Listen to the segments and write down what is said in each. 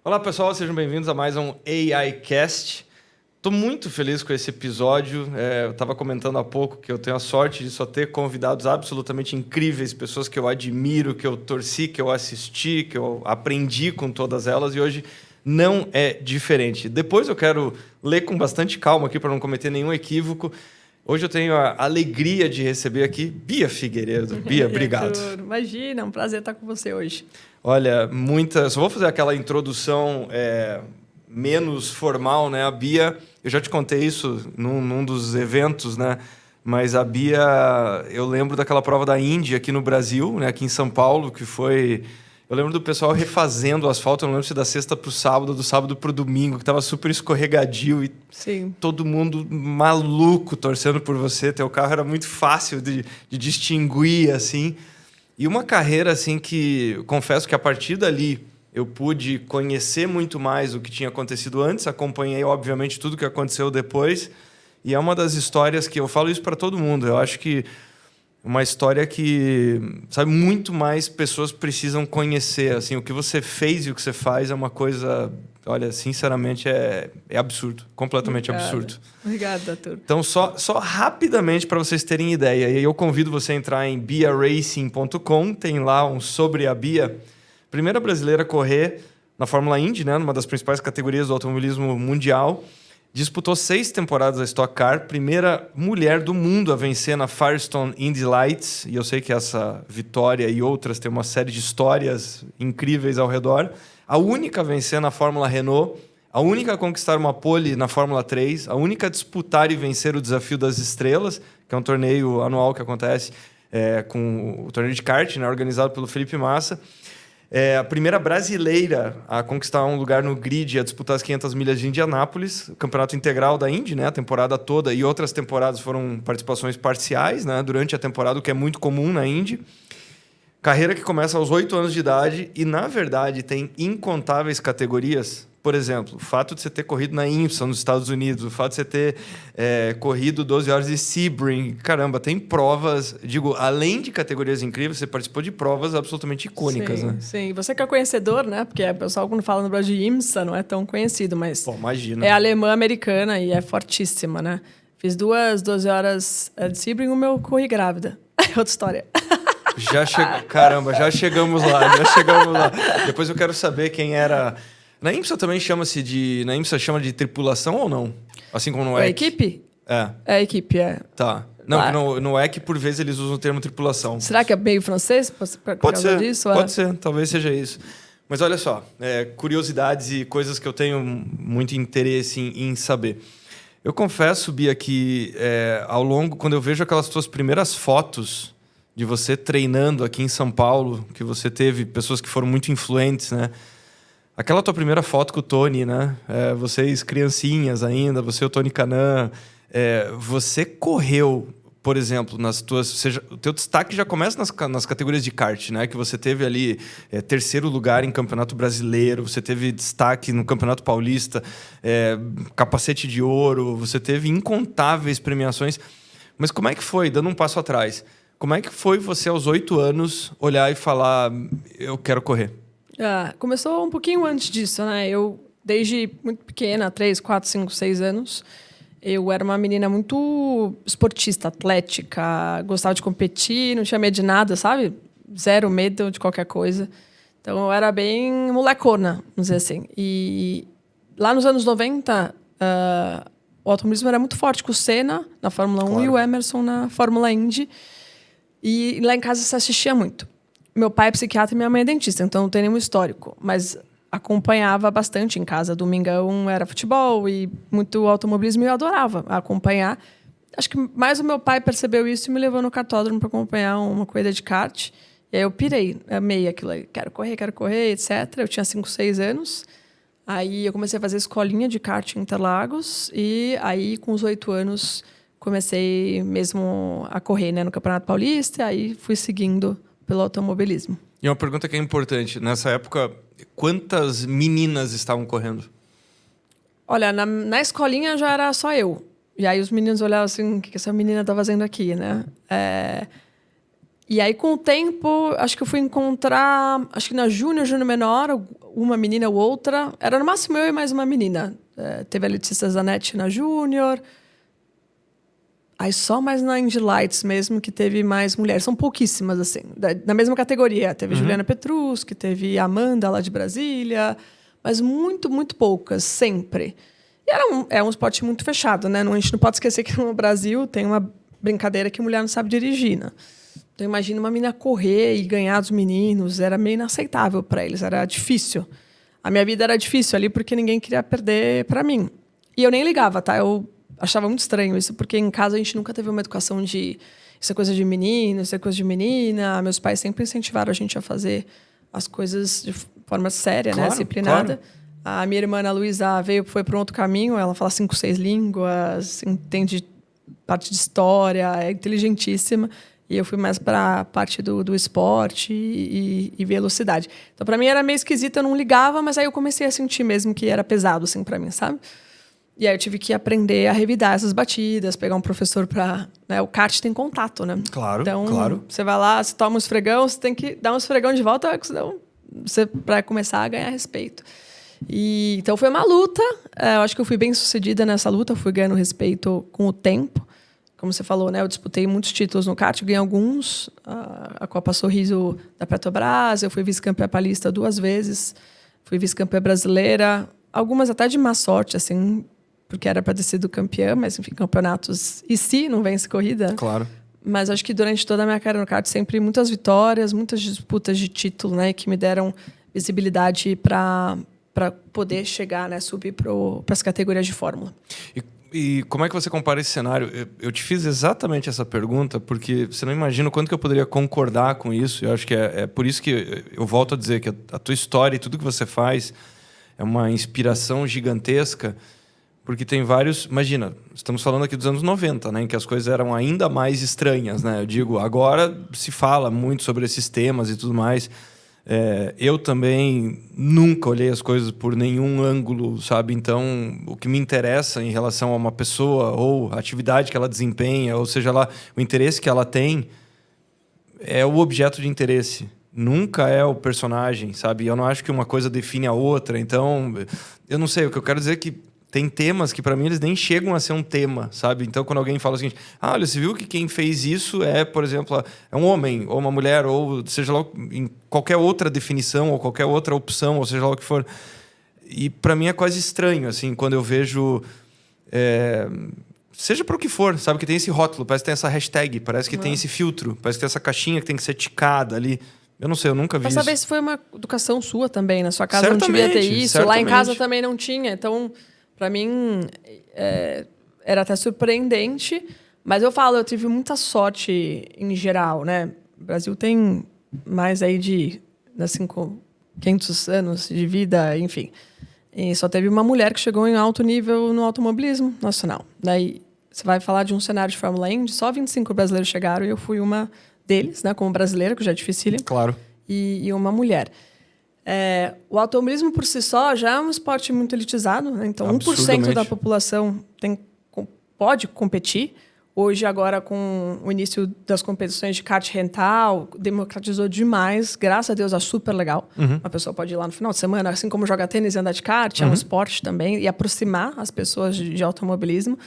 Olá pessoal, sejam bem-vindos a mais um AI Cast. Estou muito feliz com esse episódio. Eu estava comentando há pouco que eu tenho a sorte de só ter convidados absolutamente incríveis, pessoas que eu admiro, que eu torci, que eu assisti, que eu aprendi com todas elas, e hoje não é diferente. Depois eu quero ler com bastante calma aqui para não cometer nenhum equívoco. Hoje eu tenho a alegria de receber aqui Bia Figueiredo. Bia, obrigado. Imagina, é um prazer estar com você hoje. Olha, só vou fazer aquela introdução menos formal, né? A Bia, eu já te contei isso num dos eventos, né? Mas a Bia, eu lembro daquela prova da Indy aqui no Brasil, né? Aqui em São Paulo, que foi... Eu lembro do pessoal refazendo o asfalto, eu não lembro se da sexta para o sábado, do sábado para o domingo, que estava super escorregadio e Sim. todo mundo maluco torcendo por você. Teu carro era muito fácil de distinguir, assim. E uma carreira assim que, confesso que a partir dali eu pude conhecer muito mais o que tinha acontecido antes, acompanhei obviamente tudo que aconteceu depois, e é uma das histórias que eu falo isso para todo mundo. Eu acho que uma história que, sabe, muito mais pessoas precisam conhecer, assim, o que você fez e o que você faz é uma coisa, olha, sinceramente é absurdo, completamente absurdo. Obrigada, Arthur. Então, só rapidamente para vocês terem ideia, e aí eu convido você a entrar em biaracing.com, tem lá um sobre a Bia, primeira brasileira a correr na Fórmula Indy, né, numa das principais categorias do automobilismo mundial, disputou 6 temporadas da Stock Car, primeira mulher do mundo a vencer na Firestone Indy Lights, e eu sei que essa vitória e outras têm uma série de histórias incríveis ao redor, a única a vencer na Fórmula Renault, a única a conquistar uma pole na Fórmula 3, a única a disputar e vencer o Desafio das Estrelas, que é um torneio anual que acontece com o torneio de kart, né, organizado pelo Felipe Massa. A primeira brasileira a conquistar um lugar no grid e a disputar as 500 milhas de Indianápolis, o campeonato integral da Indy, né, a temporada toda, e outras temporadas foram participações parciais, né, durante a temporada, o que é muito comum na Indy. Carreira que começa aos 8 anos de idade e, na verdade, tem incontáveis categorias. Por exemplo, o fato de você ter corrido na IMSA nos Estados Unidos, o fato de você ter corrido 12 horas de Sebring. Caramba, tem provas, digo, além de categorias incríveis, você participou de provas absolutamente icônicas, sim, né? Sim, você que é conhecedor, né? Porque o pessoal, quando fala no Brasil de IMSA, não é tão conhecido, mas Pô, imagina. é alemã-americana e é fortíssima, né? Fiz 12 horas de Sebring, o meu corri grávida. É outra história. Caramba, já chegamos lá. Depois eu quero saber quem era... Na IMSA também chama-se de... Na IMSA chama de tripulação ou não? Assim como no EC? A equipe? É. É a equipe, é. Tá. Não, no EC, por vezes, eles usam o termo tripulação. Será que é meio francês? Pode ser, disso? pode ser. Talvez seja isso. Mas olha só, curiosidades e coisas que eu tenho muito interesse em saber. Eu confesso, Bia, que ao longo... Quando eu vejo aquelas tuas primeiras fotos de você treinando aqui em São Paulo, que você teve pessoas que foram muito influentes, né? Aquela tua primeira foto com o Tony, né? Vocês criancinhas ainda, você e o Tony Kanaan. Você correu, por exemplo, nas tuas... o teu destaque já começa nas categorias de kart, né? Que você teve ali terceiro lugar em Campeonato Brasileiro, você teve destaque no Campeonato Paulista, capacete de ouro, você teve incontáveis premiações. Mas como é que foi, dando um passo atrás, como é que foi você, aos 8 anos, olhar e falar, eu quero correr? Começou um pouquinho antes disso, né? Eu, desde muito pequena, 3, 4, 5, 6 anos, eu era uma menina muito esportista, atlética, gostava de competir, não tinha medo de nada, sabe? Zero medo de qualquer coisa. Então, eu era bem molecona, vamos dizer assim. E lá nos anos 90, o automobilismo era muito forte, com o Senna na Fórmula 1 Claro. E o Emerson na Fórmula Indy. E lá em casa se assistia muito. Meu pai é psiquiatra e minha mãe é dentista, então não tem nenhum histórico. Mas acompanhava bastante em casa. Domingão era futebol e muito automobilismo e eu adorava acompanhar. Acho que mais o meu pai percebeu isso e me levou no kartódromo para acompanhar uma corrida de kart. E aí eu pirei, amei aquilo aí. Quero correr, etc. Eu tinha 5, 6 anos. Aí eu comecei a fazer escolinha de kart em Interlagos. E aí, com os 8 anos, comecei mesmo a correr, né, no Campeonato Paulista. E aí fui seguindo pelo automobilismo. E uma pergunta que é importante. Nessa época, quantas meninas estavam correndo? Olha, na escolinha já era só eu. E aí os meninos olhavam assim, o que essa menina tá fazendo aqui, né? E aí, com o tempo, acho que eu fui encontrar... Acho que na Júnior menor, uma menina ou outra. Era no máximo eu e mais uma menina. Teve a Letícia Zanetti na Júnior. Aí só mais na Indy Lights mesmo que teve mais mulheres. São pouquíssimas, assim. Na mesma categoria. Teve Juliana Petrucci, teve a Amanda, lá de Brasília. Mas muito, muito poucas, sempre. E é um esporte muito fechado, né? A gente não pode esquecer que no Brasil tem uma brincadeira que mulher não sabe dirigir, né? Então, imagina uma menina correr e ganhar dos meninos. Era meio inaceitável para eles, era difícil. A minha vida era difícil ali porque ninguém queria perder para mim. E eu nem ligava, tá? Eu achava muito estranho isso, porque em casa a gente nunca teve uma educação de... Isso é coisa de menino, isso é coisa de menina. Meus pais sempre incentivaram a gente a fazer as coisas de forma séria, claro, né? Disciplinada. Claro. A minha irmã, Ana Luísa, foi para um outro caminho. Ela fala 5, 6 línguas, entende parte de história, é inteligentíssima. E eu fui mais para a parte do esporte e velocidade. Então, para mim, era meio esquisito, eu não ligava, mas aí eu comecei a sentir mesmo que era pesado, assim, para mim, sabe? E aí eu tive que aprender a revidar essas batidas, pegar um professor para... Né? O kart tem contato, né? Claro, então, claro. Você vai lá, você toma um esfregão, você tem que dar um esfregão de volta, senão você para começar a ganhar respeito. Então, foi uma luta. Eu acho que eu fui bem sucedida nessa luta, eu fui ganhando respeito com o tempo. Como você falou, né? Eu disputei muitos títulos no kart, ganhei alguns. A Copa Sorriso da Petrobras, eu fui vice-campeã paulista 2 vezes, fui vice-campeã brasileira, algumas até de má sorte, assim, porque era para ter sido campeã, mas, enfim, campeonatos e se não vence corrida. Claro. Mas acho que durante toda a minha carreira no kart, sempre muitas vitórias, muitas disputas de título, né? Que me deram visibilidade para poder chegar, né? Subir para as categorias de Fórmula. E como é que você compara esse cenário? Eu te fiz exatamente essa pergunta porque você não imagina o quanto que eu poderia concordar com isso. Eu acho que é por isso que eu volto a dizer que a tua história e tudo que você faz é uma inspiração gigantesca, porque tem vários... Imagina, estamos falando aqui dos anos 90, né, em que as coisas eram ainda mais estranhas, né? Eu digo, agora se fala muito sobre esses temas e tudo mais. Eu também nunca olhei as coisas por nenhum ângulo, sabe? Então, o que me interessa em relação a uma pessoa ou a atividade que ela desempenha, ou seja lá, o interesse que ela tem, é o objeto de interesse. Nunca é o personagem, sabe? Eu não acho que uma coisa define a outra. Então, eu não sei. O que eu quero dizer é que tem temas que, para mim, eles nem chegam a ser um tema, sabe? Então, quando alguém fala o seguinte... olha, você viu que quem fez isso é, por exemplo, é um homem, ou uma mulher, ou seja lá, em qualquer outra definição, ou qualquer outra opção, ou seja lá o que for. E, para mim, é quase estranho, assim, quando eu vejo... seja para o que for, sabe? Que tem esse rótulo, parece que tem essa hashtag, parece que tem esse filtro, parece que tem essa caixinha que tem que ser ticada ali. Eu não sei, eu nunca vi isso. Pra saber se foi uma educação sua também. Na sua casa Certamente, não devia ter isso. certamente. Lá em casa também não tinha. Então... Para mim, era até surpreendente. Mas eu falo, eu tive muita sorte em geral, né? O Brasil tem mais aí de 500 anos de vida, enfim. E só teve uma mulher que chegou em alto nível no automobilismo nacional. Daí, você vai falar de um cenário de Fórmula Indy, só 25 brasileiros chegaram e eu fui uma deles, né? Como brasileira, que já é dificílimo. Claro. E uma mulher. O automobilismo por si só já é um esporte muito elitizado, né? Então 1% da população pode competir. Hoje, agora, com o início das competições de kart rental, democratizou demais. Graças a Deus, é super legal. Uma pessoa pode ir lá no final de semana, assim como jogar tênis e andar de kart, é um esporte também, e aproximar as pessoas de automobilismo.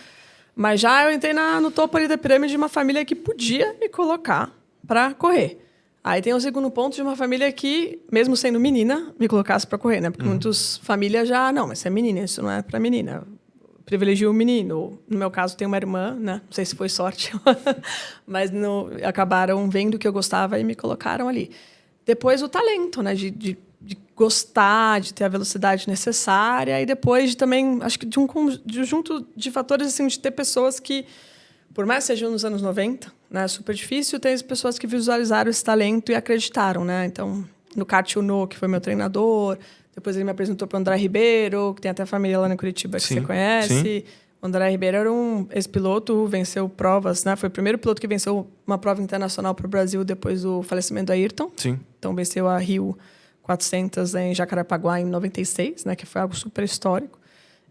Mas já eu entrei no topo ali da pirâmide de uma família que podia me colocar para correr. Aí tem o segundo ponto de uma família que, mesmo sendo menina, me colocasse para correr, né? Porque muitas famílias já... Não, mas você é menina, isso não é para menina. Privilegia o menino. No meu caso, tem uma irmã, né? Não sei se foi sorte. Mas acabaram vendo que eu gostava e me colocaram ali. Depois, o talento, né? De gostar, de ter a velocidade necessária. E depois, também, acho que de um conjunto de fatores, assim, de ter pessoas que... Por mais que sejam nos anos 90, né, super difícil, tem as pessoas que visualizaram esse talento e acreditaram, né? Então, no kart Uno, que foi meu treinador, depois ele me apresentou para o André Ribeiro, que tem até família lá em Curitiba que você conhece. Sim. O André Ribeiro era um ex-piloto, venceu provas, né? Foi o primeiro piloto que venceu uma prova internacional para o Brasil depois do falecimento do Ayrton. Sim. Então, venceu a Rio 400 em Jacarepaguá em 96, né? Que foi algo super histórico.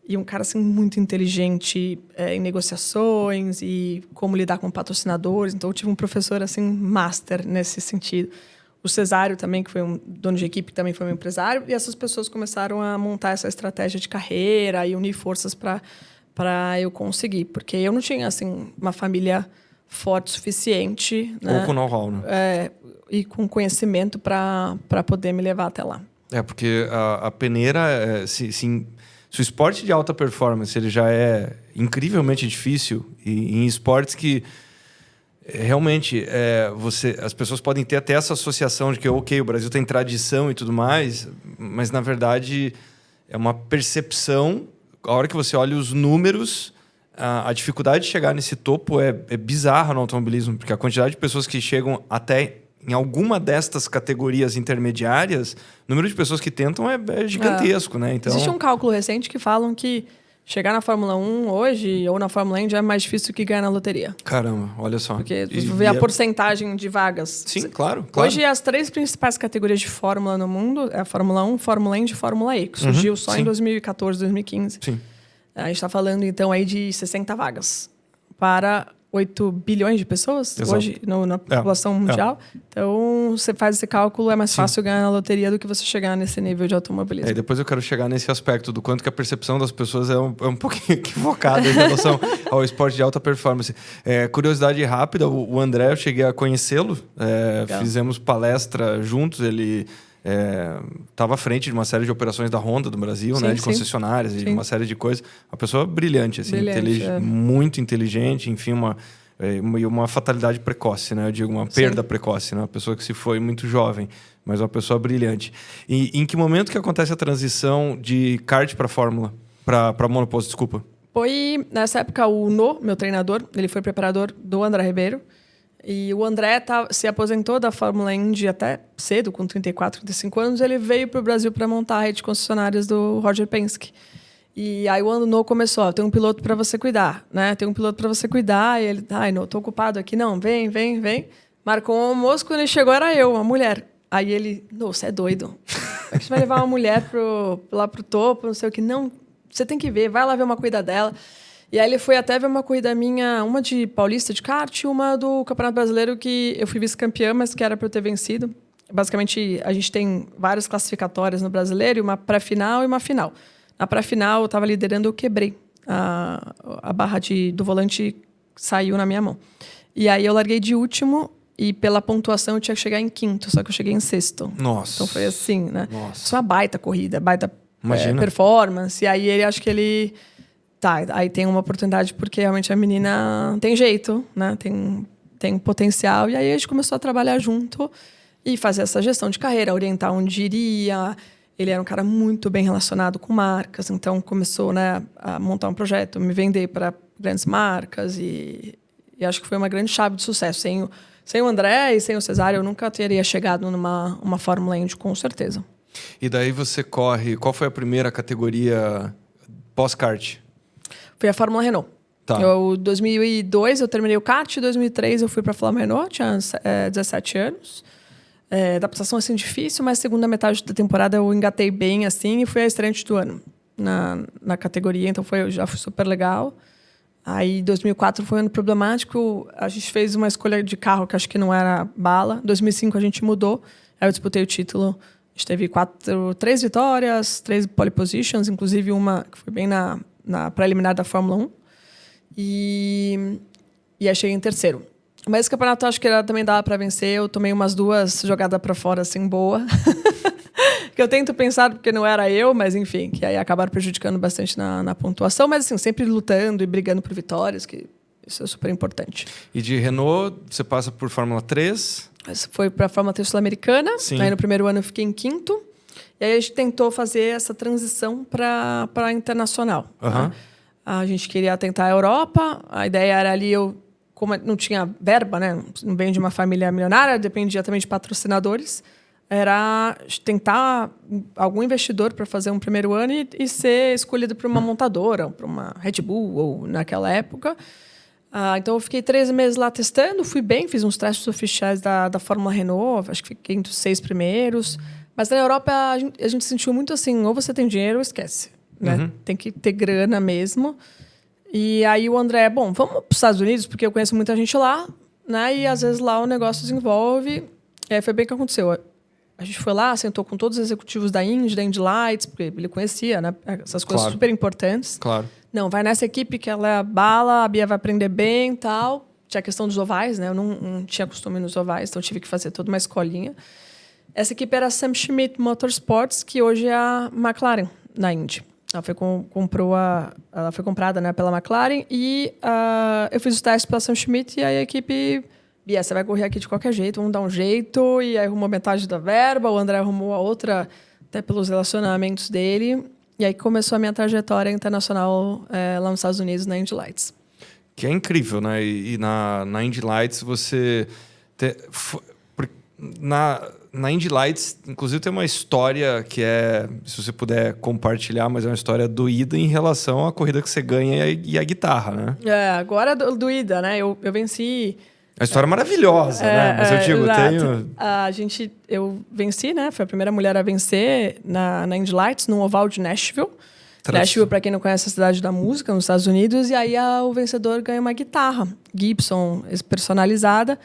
E um cara, assim, muito inteligente em negociações e como lidar com patrocinadores. Então, eu tive um professor, assim, master nesse sentido. O Cesário também, que foi um dono de equipe, também foi um empresário. E essas pessoas começaram a montar essa estratégia de carreira e unir forças para eu conseguir. Porque eu não tinha, assim, uma família forte o suficiente. Ou né? com know-how, né? E com conhecimento para poder me levar até lá. Porque a peneira, se o esporte de alta performance ele já é incrivelmente difícil, e em esportes que realmente as pessoas podem ter até essa associação de que, ok, o Brasil tem tradição e tudo mais, mas, na verdade, é uma percepção. A hora que você olha os números, a dificuldade de chegar nesse topo é bizarra no automobilismo, porque a quantidade de pessoas que chegam até em alguma destas categorias intermediárias, o número de pessoas que tentam é gigantesco, né? Então... Existe um cálculo recente que falam que chegar na Fórmula 1 hoje ou na Fórmula Indy é mais difícil que ganhar na loteria. Caramba, olha só. Porque você vê a porcentagem de vagas. Sim, claro. Hoje, as 3 principais categorias de Fórmula no mundo é a Fórmula 1, Fórmula Indy e Fórmula E, que surgiu só em 2014, 2015. Sim. A gente está falando, então, aí de 60 vagas para 8 bilhões de pessoas. Exato. Hoje na população mundial. Então, você faz esse cálculo, é mais fácil ganhar na loteria do que você chegar nesse nível de automobilismo. Depois eu quero chegar nesse aspecto do quanto que a percepção das pessoas é um pouquinho equivocada em relação ao esporte de alta performance. Curiosidade rápida, o André, eu cheguei a conhecê-lo, fizemos palestra juntos, ele... estava à frente de uma série de operações da Honda do Brasil, né, de concessionárias e uma série de coisas. Uma pessoa brilhante, assim, muito inteligente, enfim, uma fatalidade precoce, né? Eu digo, uma perda precoce, né? Uma pessoa que se foi muito jovem, mas uma pessoa brilhante. E em que momento que acontece a transição de kart para Fórmula? Para monoposto, desculpa. Foi, nessa época, o meu treinador, ele foi preparador do André Ribeiro. E o André se aposentou da Fórmula Indy até cedo, com 34, 35 anos. Ele veio para o Brasil para montar a rede de concessionárias do Roger Penske. E aí o Ano começou, tem um piloto para você cuidar, né? Tem um piloto para você cuidar. E ele, não, estou ocupado aqui. Não, vem. Marcou um almoço, quando ele chegou era eu, uma mulher. Aí ele, você é doido. A gente vai levar uma mulher lá pro topo, não sei o que. Não, você tem que ver, vai lá ver uma cuida dela. E aí ele foi até ver uma corrida minha, uma de Paulista de kart e uma do Campeonato Brasileiro, que eu fui vice-campeã, mas que era para eu ter vencido. Basicamente, a gente tem várias classificatórias no Brasileiro, uma pré-final e uma final. Na pré-final, eu estava liderando, eu quebrei. A barra do volante saiu na minha mão. E aí eu larguei de último e pela pontuação eu tinha que chegar em quinto, só que eu cheguei em sexto. Nossa. Então foi assim, né? Nossa. Isso é uma baita corrida, baita performance. E aí ele, acho que ele... aí tem uma oportunidade porque realmente a menina tem jeito, né? Tem potencial. E aí a gente começou a trabalhar junto e fazer essa gestão de carreira, orientar onde iria. Ele era um cara muito bem relacionado com marcas, então começou, né, a montar um projeto, me vender para grandes marcas e acho que foi uma grande chave de sucesso. Sem o André e sem o Cesário, eu nunca teria chegado numa Fórmula Indy, com certeza. E daí você corre... Qual foi a primeira categoria pós-kart? Foi a Fórmula Renault. Tá. Em 2002 eu terminei o kart, em 2003 eu fui para a Fórmula Renault, tinha 17 anos. Adaptação assim difícil, mas segunda metade da temporada eu engatei bem assim e fui a estreante do ano na categoria, então já foi super legal. Aí 2004 foi um ano problemático, a gente fez uma escolha de carro que acho que não era bala. 2005 a gente mudou, aí eu disputei o título. A gente teve 3 vitórias, 3 pole positions, inclusive uma que foi bem na preliminar da Fórmula 1. E aí cheguei em terceiro. Mas esse campeonato acho que também dava para vencer. Eu tomei umas 2 jogadas para fora, assim, boa. Que eu tento pensar porque não era eu, mas enfim, que aí acabaram prejudicando bastante na pontuação. Mas assim, sempre lutando e brigando por vitórias, que isso é super importante. E de Renault, você passa por Fórmula 3? Foi para a Fórmula 3 Sul-Americana. Sim. Aí no primeiro ano eu fiquei em quinto. E aí a gente tentou fazer essa transição para a internacional. Uhum. Né? A gente queria tentar a Europa. A ideia era ali, como não tinha verba, né? Não venho de uma família milionária, dependia também de patrocinadores. Era tentar algum investidor para fazer um primeiro ano e ser escolhido por uma montadora, para uma Red Bull, ou naquela época. Então, eu fiquei 3 meses lá testando, fui bem, fiz uns testes oficiais da Fórmula Renault, acho que fiquei entre os 6 primeiros. Mas na Europa, a gente sentiu muito assim, ou você tem dinheiro ou esquece. né? Tem que ter grana mesmo. E aí o André, bom, vamos para os Estados Unidos, porque eu conheço muita gente lá, né? E às vezes lá o negócio desenvolve. E aí foi bem o que aconteceu. A gente foi lá, sentou com todos os executivos da Indy Lights, porque ele conhecia, né? Essas coisas super importantes. Claro. Não, vai nessa equipe que ela é a bala, a Bia vai aprender bem e tal. Tinha a questão dos ovais, né? Eu não tinha costume nos ovais, então tive que fazer toda uma escolinha. Essa equipe era a Sam Schmidt Motorsports, que hoje é a McLaren, na Indy. Ela foi comprada, né, pela McLaren e eu fiz os testes pela Sam Schmidt e aí a equipe... Bia, você vai correr aqui de qualquer jeito, vamos dar um jeito. E aí arrumou metade da verba, o André arrumou a outra, até pelos relacionamentos dele. E aí começou a minha trajetória internacional lá nos Estados Unidos, na Indy Lights. Que é incrível, né? E na Indy Lights você... Na Indy Lights, inclusive, tem uma história que é... Se você puder compartilhar, mas é uma história doída em relação à corrida que você ganha e a guitarra, né? Agora doída, né? Eu venci... A história é maravilhosa, né? Mas eu digo, eu venci, né? Foi a primeira mulher a vencer na Indy Lights, no oval de Nashville. Nashville, para quem não conhece, é a cidade da música, nos Estados Unidos. E aí o vencedor ganha uma guitarra Gibson personalizada,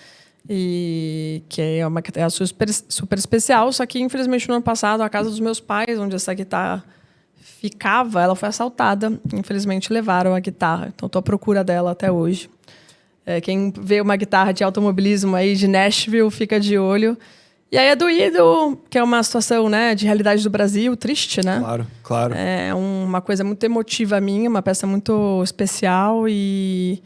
e que é uma guitarra super especial. Só que, infelizmente, no ano passado, a casa dos meus pais, onde essa guitarra ficava, ela foi assaltada. Infelizmente, levaram a guitarra. Então, estou à procura dela até hoje. Quem vê uma guitarra de automobilismo aí de Nashville, fica de olho. E aí é doído, que é uma situação, né, de realidade do Brasil, triste, né? Claro. É uma coisa muito emotiva minha, uma peça muito especial. E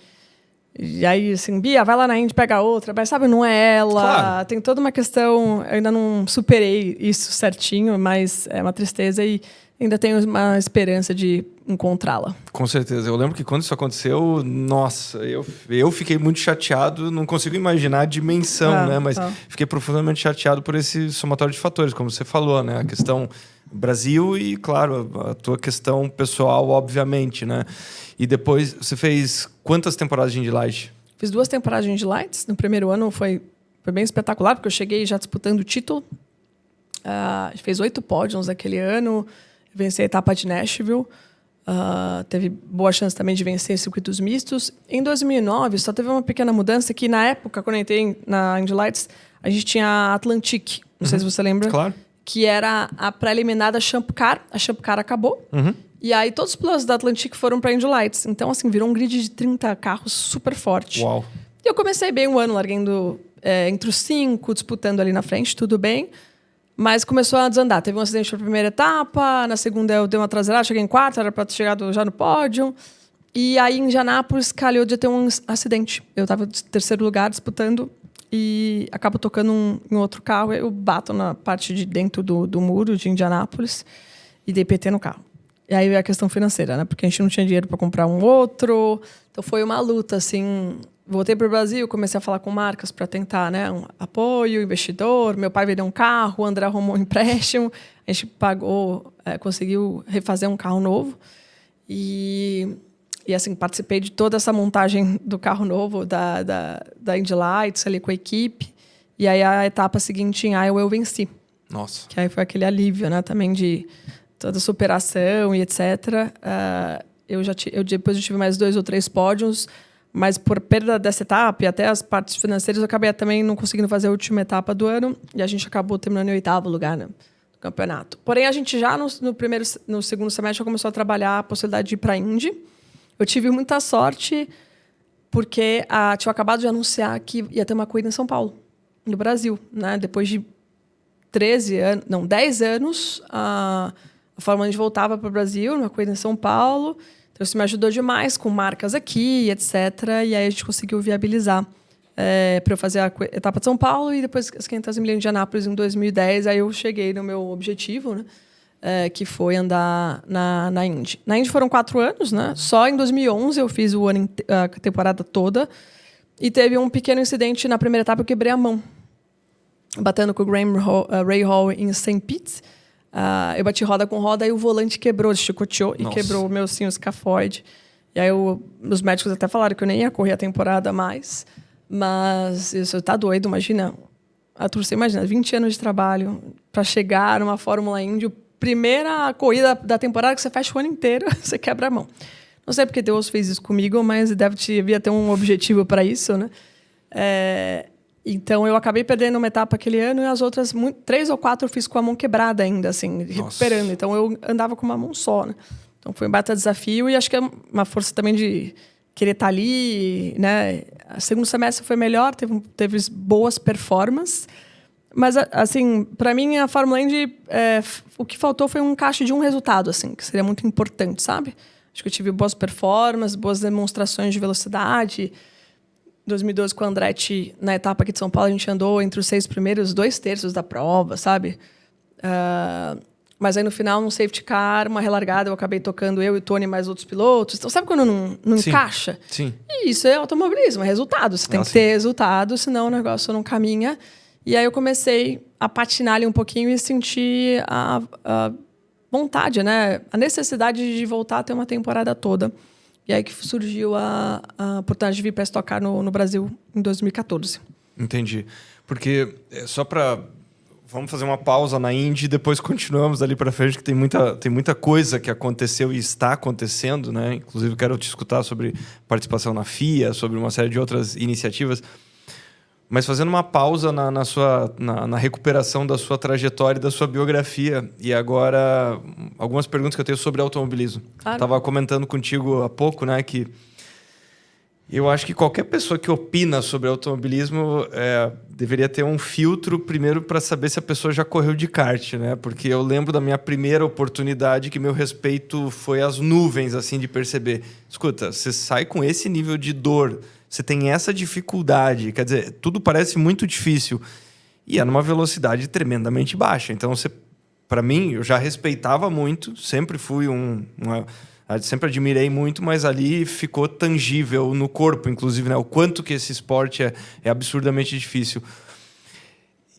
aí, assim, Bia, vai lá na Indy, pega outra. Mas, sabe, não é ela. Claro. Tem toda uma questão... Eu ainda não superei isso certinho, mas é uma tristeza e ainda tenho uma esperança de encontrá-la. Com certeza. Eu lembro que quando isso aconteceu, nossa, eu fiquei muito chateado. Não consigo imaginar a dimensão, né? Mas fiquei profundamente chateado por esse somatório de fatores, como você falou, né? A questão Brasil e, claro, a tua questão pessoal, obviamente, né? E depois, você fez quantas temporadas de Indy Lights? Fiz 2 temporadas de Indy Lights. No primeiro ano foi bem espetacular, porque eu cheguei já disputando o título. Fez 8 pódios naquele ano. Venci a etapa de Nashville. Teve boa chance também de vencer circuitos mistos. Em 2009, só teve uma pequena mudança que, na época, quando eu entrei na Indy Lights, a gente tinha a Atlantic. Não sei se você lembra. Claro. Que era a pré-eliminada Champ Car. A Champ Car acabou. E aí, todos os pilotos da Atlantic foram para a Indy Lights. Então, assim, virou um grid de 30 carros super forte. Uau. E eu comecei bem o ano, largando entre os 5, disputando ali na frente, tudo bem. Mas começou a desandar. Teve um acidente na primeira etapa, na segunda eu dei uma traseirada, cheguei em quarto, era para ter chegado já no pódio. E aí, em Indianápolis, calhou de ter um acidente. Eu estava em terceiro lugar disputando e acabo tocando em outro carro. Eu bato na parte de dentro do muro de Indianápolis e dei PT no carro. E aí veio a questão financeira, né? Porque a gente não tinha dinheiro para comprar um outro. Então foi uma luta, assim. Voltei para o Brasil, comecei a falar com marcas para tentar, né, um apoio, investidor. Meu pai vendeu um carro, o André arrumou um empréstimo. A gente pagou, conseguiu refazer um carro novo. E assim, participei de toda essa montagem do carro novo, da Indy Lights, ali com a equipe. E aí a etapa seguinte em Iowa eu venci. Nossa. Que aí foi aquele alívio, né, também de toda a superação e etc. Depois eu tive mais 2 ou 3 pódios, mas por perda dessa etapa e até as partes financeiras, eu acabei também não conseguindo fazer a última etapa do ano e a gente acabou terminando em 8º lugar, né, do campeonato. Porém, a gente já no segundo semestre já começou a trabalhar a possibilidade de ir para a Indy. Eu tive muita sorte porque tinha acabado de anunciar que ia ter uma corrida em São Paulo, no Brasil, né? Depois de 10 anos, a Fórmula 1 voltava para o Brasil, uma corrida em São Paulo. Então, isso me ajudou demais com marcas aqui, etc. E aí a gente conseguiu viabilizar para eu fazer a etapa de São Paulo e depois as 500 milhas de Indianápolis em 2010. Aí eu cheguei no meu objetivo, né? Que foi andar na Indy. Na Indy foram 4 anos, né? Só em 2011 eu fiz a temporada toda. E teve um pequeno incidente na primeira etapa, eu quebrei a mão. Batendo com o Graham Rahal em St. Pete. Eu bati roda com roda e o volante quebrou, chicoteou e quebrou o meu escafoide. E aí os médicos até falaram que eu nem ia correr a temporada mais. Mas isso tá doido, imagina. Você imagina, 20 anos de trabalho para chegar numa Fórmula Indy, primeira corrida da temporada que você fecha o ano inteiro, você quebra a mão. Não sei porque Deus fez isso comigo, mas devia ter um objetivo para isso, né? Então, eu acabei perdendo uma etapa aquele ano e as outras 3 ou 4 eu fiz com a mão quebrada ainda, assim, recuperando. Então, eu andava com uma mão só, né? Então, foi um baita desafio e acho que é uma força também de querer estar ali, né? O segundo semestre foi melhor, teve boas performances. Mas, assim, para mim, a Fórmula Indy, o que faltou foi um encaixe de um resultado, assim, que seria muito importante, sabe? Acho que eu tive boas performances, boas demonstrações de velocidade. Em 2012, com o Andretti, na etapa aqui de São Paulo, a gente andou entre os 6 primeiros, 2/3 da prova, sabe? Mas aí, no final, num safety car, uma relargada, eu acabei tocando eu e o Tony mais outros pilotos. Então, sabe quando não encaixa? Sim. E isso é automobilismo, é resultado. Você tem que ter resultado, senão o negócio não caminha. E aí eu comecei a patinar ali um pouquinho e senti a vontade, né? A necessidade de voltar a ter uma temporada toda. E aí que surgiu a oportunidade de vir para estocar no Brasil em 2014. Entendi. Porque só para... Vamos fazer uma pausa na Indy e depois continuamos ali para frente, que tem muita coisa que aconteceu e está acontecendo, né? Inclusive, quero te escutar sobre participação na FIA, sobre uma série de outras iniciativas. Mas fazendo uma pausa na recuperação da sua trajetória e da sua biografia. E agora, algumas perguntas que eu tenho sobre automobilismo. Claro. Estava comentando contigo há pouco, né, que eu acho que qualquer pessoa que opina sobre automobilismo deveria ter um filtro, primeiro, para saber se a pessoa já correu de kart, né? Porque eu lembro da minha primeira oportunidade que meu respeito foi às nuvens, assim, de perceber. Escuta, você sai com esse nível de dor, você tem essa dificuldade, quer dizer, tudo parece muito difícil. E é numa velocidade tremendamente baixa. Então, para mim, eu já respeitava muito, sempre fui sempre admirei muito, mas ali ficou tangível no corpo, inclusive, né? O quanto que esse esporte é absurdamente difícil.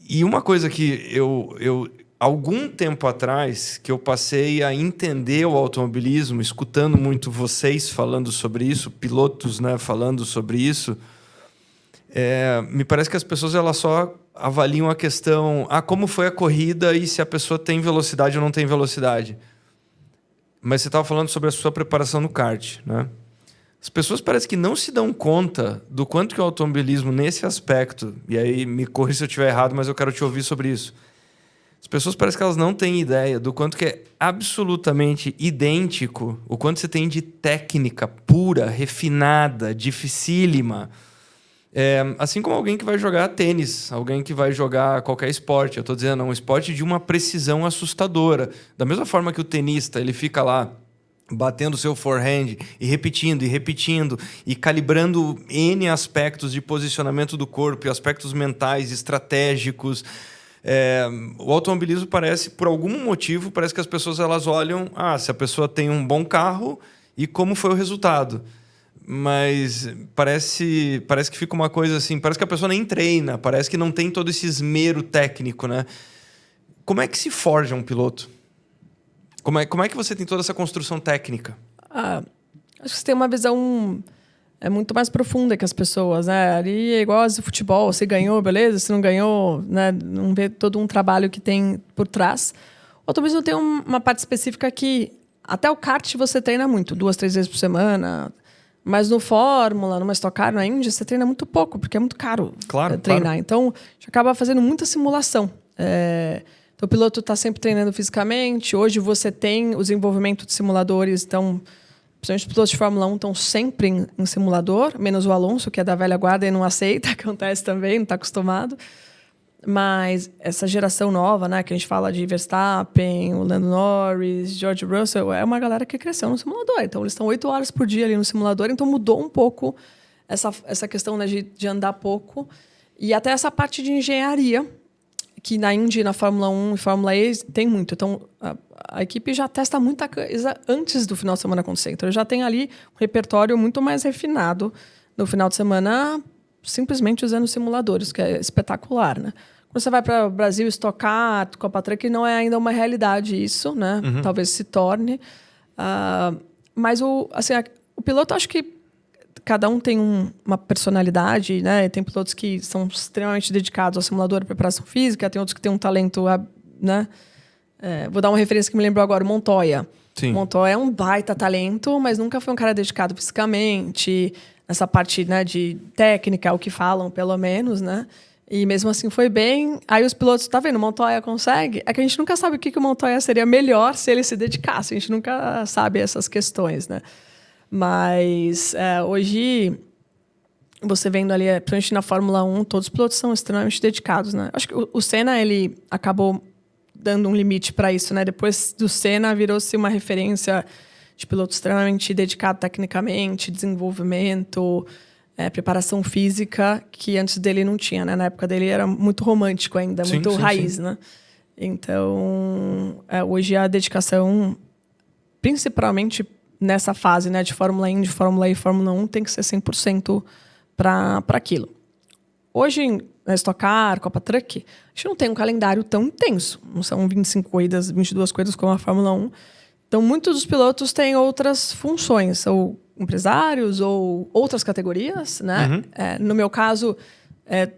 E uma coisa que eu algum tempo atrás, que eu passei a entender o automobilismo, escutando muito vocês falando sobre isso, pilotos, né, falando sobre isso, me parece que as pessoas elas só avaliam a questão, como foi a corrida e se a pessoa tem velocidade ou não tem velocidade. Mas você estava falando sobre a sua preparação no kart, né? As pessoas parecem que não se dão conta do quanto que o automobilismo, nesse aspecto, e aí me corrija se eu estiver errado, mas eu quero te ouvir sobre isso. As pessoas parecem que elas não têm ideia do quanto que é absolutamente idêntico, o quanto você tem de técnica pura, refinada, dificílima. Assim como alguém que vai jogar tênis, alguém que vai jogar qualquer esporte. Eu estou dizendo, é um esporte de uma precisão assustadora. Da mesma forma que o tenista, ele fica lá batendo o seu forehand e repetindo, e calibrando N aspectos de posicionamento do corpo, e aspectos mentais, estratégicos. O automobilismo parece, por algum motivo, parece que as pessoas elas olham, se a pessoa tem um bom carro e como foi o resultado. Mas parece que fica uma coisa assim, parece que a pessoa nem treina, parece que não tem todo esse esmero técnico, né? Como é que se forja um piloto? Como é que você tem toda essa construção técnica? Acho que você tem uma visão muito mais profunda que as pessoas, né? Ali é igual ao futebol, você ganhou, beleza? Se não ganhou, né? Não vê todo um trabalho que tem por trás. O automobilismo tem uma parte específica que até o kart você treina muito, 2, 3 vezes por semana. Mas no Fórmula, numa Stock Car, na Indy, você treina muito pouco, porque é muito caro treinar. Claro. Então, a gente acaba fazendo muita simulação. Então, o piloto está sempre treinando fisicamente. Hoje, você tem o desenvolvimento de simuladores. Então, principalmente os pilotos de Fórmula 1 estão sempre em simulador, menos o Alonso, que é da velha guarda e não aceita, acontece também, não está acostumado. Mas essa geração nova, né, que a gente fala de Verstappen, o Lando Norris, George Russell, é uma galera que cresceu no simulador. Então, eles estão 8 horas por dia ali no simulador. Então, mudou um pouco essa questão, né, de andar pouco. E até essa parte de engenharia, que na Indy, na Fórmula 1 e Fórmula E tem muito. Então, a equipe já testa muita coisa antes do final de semana acontecer. Então, já tem ali um repertório muito mais refinado no final de semana, simplesmente usando simuladores, que é espetacular, né? Quando você vai para o Brasil estocar, Copa Truck, não é ainda uma realidade isso, né? Uhum. Talvez se torne. Mas o piloto, acho que cada um tem uma personalidade, né? Tem pilotos que são extremamente dedicados ao simulador, à preparação física, tem outros que têm um talento, né? Vou dar uma referência que me lembrou agora, o Montoya. Sim. Montoya é um baita talento, mas nunca foi um cara dedicado fisicamente, nessa parte, né, de técnica, o que falam, pelo menos, né? E mesmo assim foi bem. Aí os pilotos, tá vendo, o Montoya consegue? É que a gente nunca sabe o que o Montoya seria melhor se ele se dedicasse. A gente nunca sabe essas questões, né? Mas hoje, você vendo ali, principalmente na Fórmula 1, todos os pilotos são extremamente dedicados, né? Acho que o Senna, ele acabou dando um limite para isso, né? Depois do Senna, virou-se uma referência de piloto extremamente dedicado tecnicamente, desenvolvimento, preparação física, que antes dele não tinha, né? Na época dele era muito romântico ainda, muito raiz, né? Então, hoje a dedicação, principalmente nessa fase, né, de Fórmula Indy, Fórmula E e Fórmula 1, tem que ser 100% para aquilo. Hoje, na Stock Car, Copa Truck, a gente não tem um calendário tão intenso. Não são 25 corridas, 22 corridas como a Fórmula 1. Então, muitos dos pilotos têm outras funções, ou empresários, ou outras categorias, né? Uhum. No meu caso,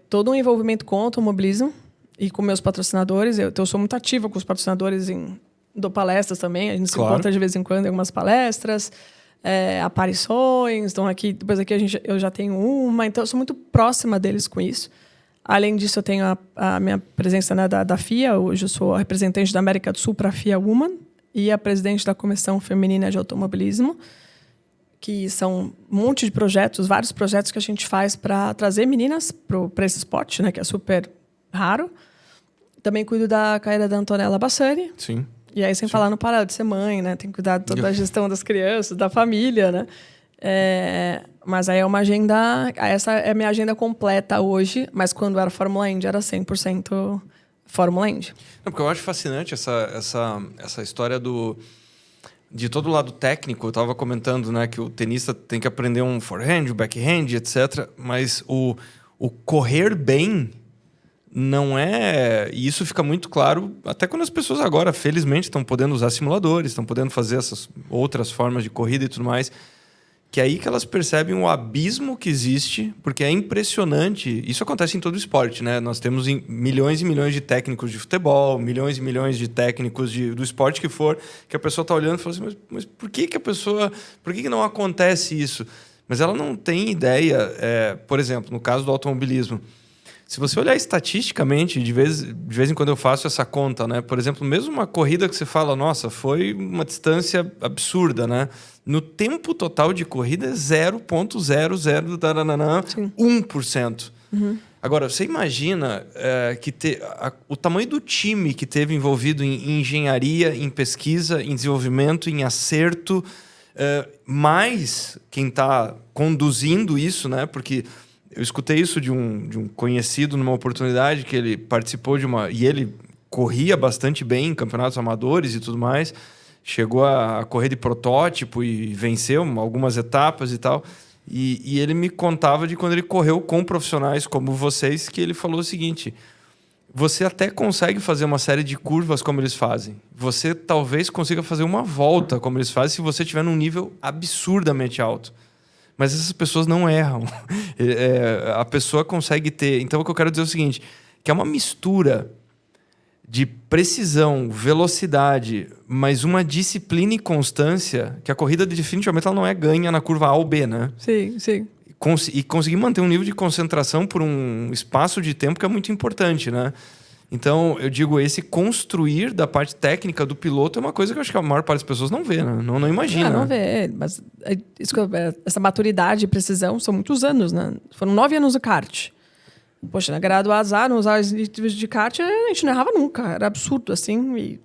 todo um envolvimento com o automobilismo e com meus patrocinadores. Eu sou muito ativa com os patrocinadores dou palestras também. A gente se encontra de vez em quando em algumas palestras, aparições. Então, depois aqui eu já tenho uma. Então, eu sou muito próxima deles com isso. Além disso, eu tenho a minha presença, né, da FIA. Hoje eu sou a representante da América do Sul para a FIA Woman e a presidente da Comissão Feminina de Automobilismo, que são um monte de projetos, vários projetos que a gente faz para trazer meninas para esse esporte, né, que é super raro. Também cuido da carreira da Antonella Bassani. Sim. E aí, sem falar, não para de ser mãe, né? Tem que cuidar de toda a gestão das crianças, da família, né? Mas aí é uma agenda... Essa é a minha agenda completa hoje, mas quando era Fórmula Indy, era 100% Fórmula Indy. Não, porque eu acho fascinante essa história de todo o lado técnico. Eu estava comentando, né, que o tenista tem que aprender um forehand, um backhand, etc. Mas o correr bem... não é... E isso fica muito claro até quando as pessoas agora, felizmente, estão podendo usar simuladores, estão podendo fazer essas outras formas de corrida e tudo mais, que é aí que elas percebem o abismo que existe, porque é impressionante. Isso acontece em todo o esporte, né? Nós temos milhões e milhões de técnicos de futebol, milhões e milhões de técnicos do esporte que for, que a pessoa está olhando e fala assim, mas por que a pessoa... Por que não acontece isso? Mas ela não tem ideia. Por exemplo, no caso do automobilismo, se você olhar estatisticamente, de vez em quando eu faço essa conta, né? Por exemplo, mesmo uma corrida que você fala, nossa, foi uma distância absurda, né? No tempo total de corrida é 0,00 1%. Agora, você imagina o tamanho do time que teve envolvido em engenharia, em pesquisa, em desenvolvimento, em acerto, mais quem está conduzindo isso, né? Porque... eu escutei isso de um conhecido numa oportunidade que ele participou de uma... E ele corria bastante bem em campeonatos amadores e tudo mais. Chegou a correr de protótipo e venceu algumas etapas e tal. E ele me contava de quando ele correu com profissionais como vocês, que ele falou o seguinte... Você até consegue fazer uma série de curvas como eles fazem. Você talvez consiga fazer uma volta como eles fazem se você estiver num nível absurdamente alto. Mas essas pessoas não erram. A pessoa consegue ter... Então, o que eu quero dizer é o seguinte, que é uma mistura de precisão, velocidade, mas uma disciplina e constância, que a corrida definitivamente ela não é ganha na curva A ou B, né? Sim, sim. E conseguir manter um nível de concentração por um espaço de tempo que é muito importante, né? Então, eu digo, esse construir da parte técnica do piloto é uma coisa que eu acho que a maior parte das pessoas não vê, né? Não imagina. Não vê, mas essa maturidade e precisão são muitos anos, né? Foram 9 anos do kart. Poxa, na grado azar, nos níveis de kart, a gente não errava nunca. Era absurdo, assim. E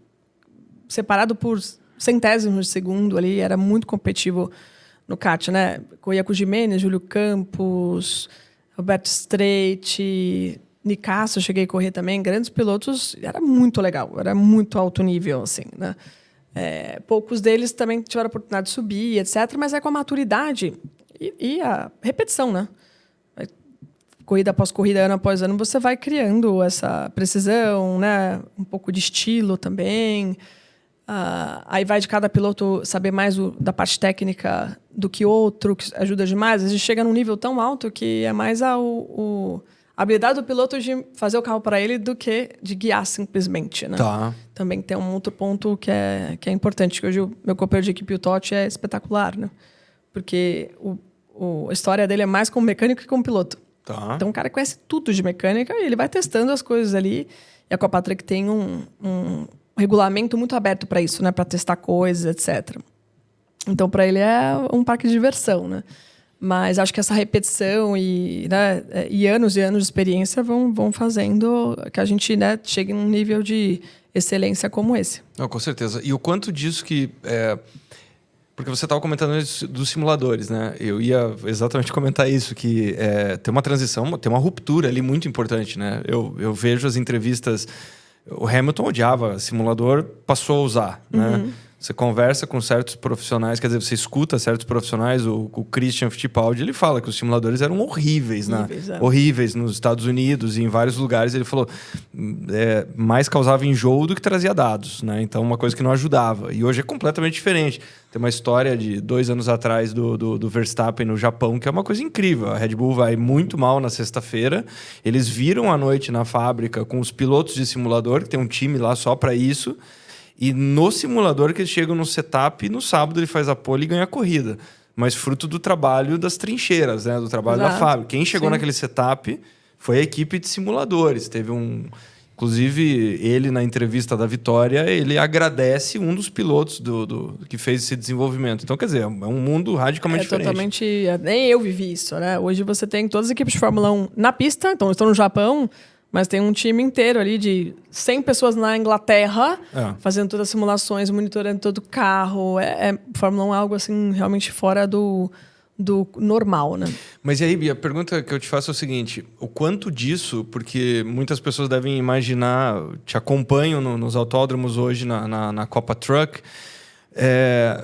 separado por centésimos de segundo ali, era muito competitivo no kart, né? Corria com o Gimenez, Júlio Campos, Roberto Strait... Nicasso, eu cheguei a correr também, grandes pilotos, era muito legal, era muito alto nível, assim, né? Poucos deles também tiveram a oportunidade de subir, etc., mas com a maturidade e a repetição, né? Corrida após corrida, ano após ano, você vai criando essa precisão, né? Um pouco de estilo também. Aí vai de cada piloto saber mais da parte técnica do que outro, que ajuda demais. A gente chega num nível tão alto que é mais a a habilidade do piloto de fazer o carro para ele do que de guiar simplesmente, né? Tá. Também tem um outro ponto que é importante, que hoje o meu companheiro de equipe, o Totti, é espetacular, né? Porque a história dele é mais como mecânico que como piloto. Tá. Então o cara conhece tudo de mecânica e ele vai testando as coisas ali. E a Copa Truck tem um regulamento muito aberto para isso, né? Para testar coisas, etc. Então, para ele é um parque de diversão, né? Mas acho que essa repetição e anos e anos de experiência vão fazendo que a gente, né, chegue num nível de excelência como esse. Não, com certeza. E o quanto disso que... Porque você estava comentando isso dos simuladores, né? Eu ia exatamente comentar isso, que tem uma transição, tem uma ruptura ali muito importante, né? Eu vejo as entrevistas... O Hamilton odiava simulador, passou a usar, né? Você conversa com certos profissionais, quer dizer, você escuta certos profissionais, o Christian Fittipaldi, ele fala que os simuladores eram horríveis, né? Horríveis nos Estados Unidos e em vários lugares. Ele falou mais causava enjoo do que trazia dados, né? Então, uma coisa que não ajudava. E hoje é completamente diferente. Tem uma história de 2 anos atrás do Verstappen no Japão, que é uma coisa incrível. A Red Bull vai muito mal na sexta-feira. Eles viram à noite na fábrica com os pilotos de simulador, que tem um time lá só para isso. E no simulador que eles chegam no setup, no sábado ele faz a pole e ganha a corrida. Mas fruto do trabalho das trincheiras, né? Do trabalho da fábrica. Quem chegou naquele setup foi a equipe de simuladores. Teve inclusive, ele na entrevista da vitória, ele agradece um dos pilotos que fez esse desenvolvimento. Então, quer dizer, é um mundo radicalmente diferente. Totalmente... Nem eu vivi isso, né? Hoje você tem todas as equipes de Fórmula 1 na pista, então estão no Japão... Mas tem um time inteiro ali de 100 pessoas na Inglaterra fazendo todas as simulações, monitorando todo o carro. Fórmula 1 é algo assim realmente fora do normal, né? Mas e aí, Bia, a pergunta que eu te faço é o seguinte: o quanto disso, porque muitas pessoas devem imaginar, te acompanham nos autódromos hoje na Copa Truck,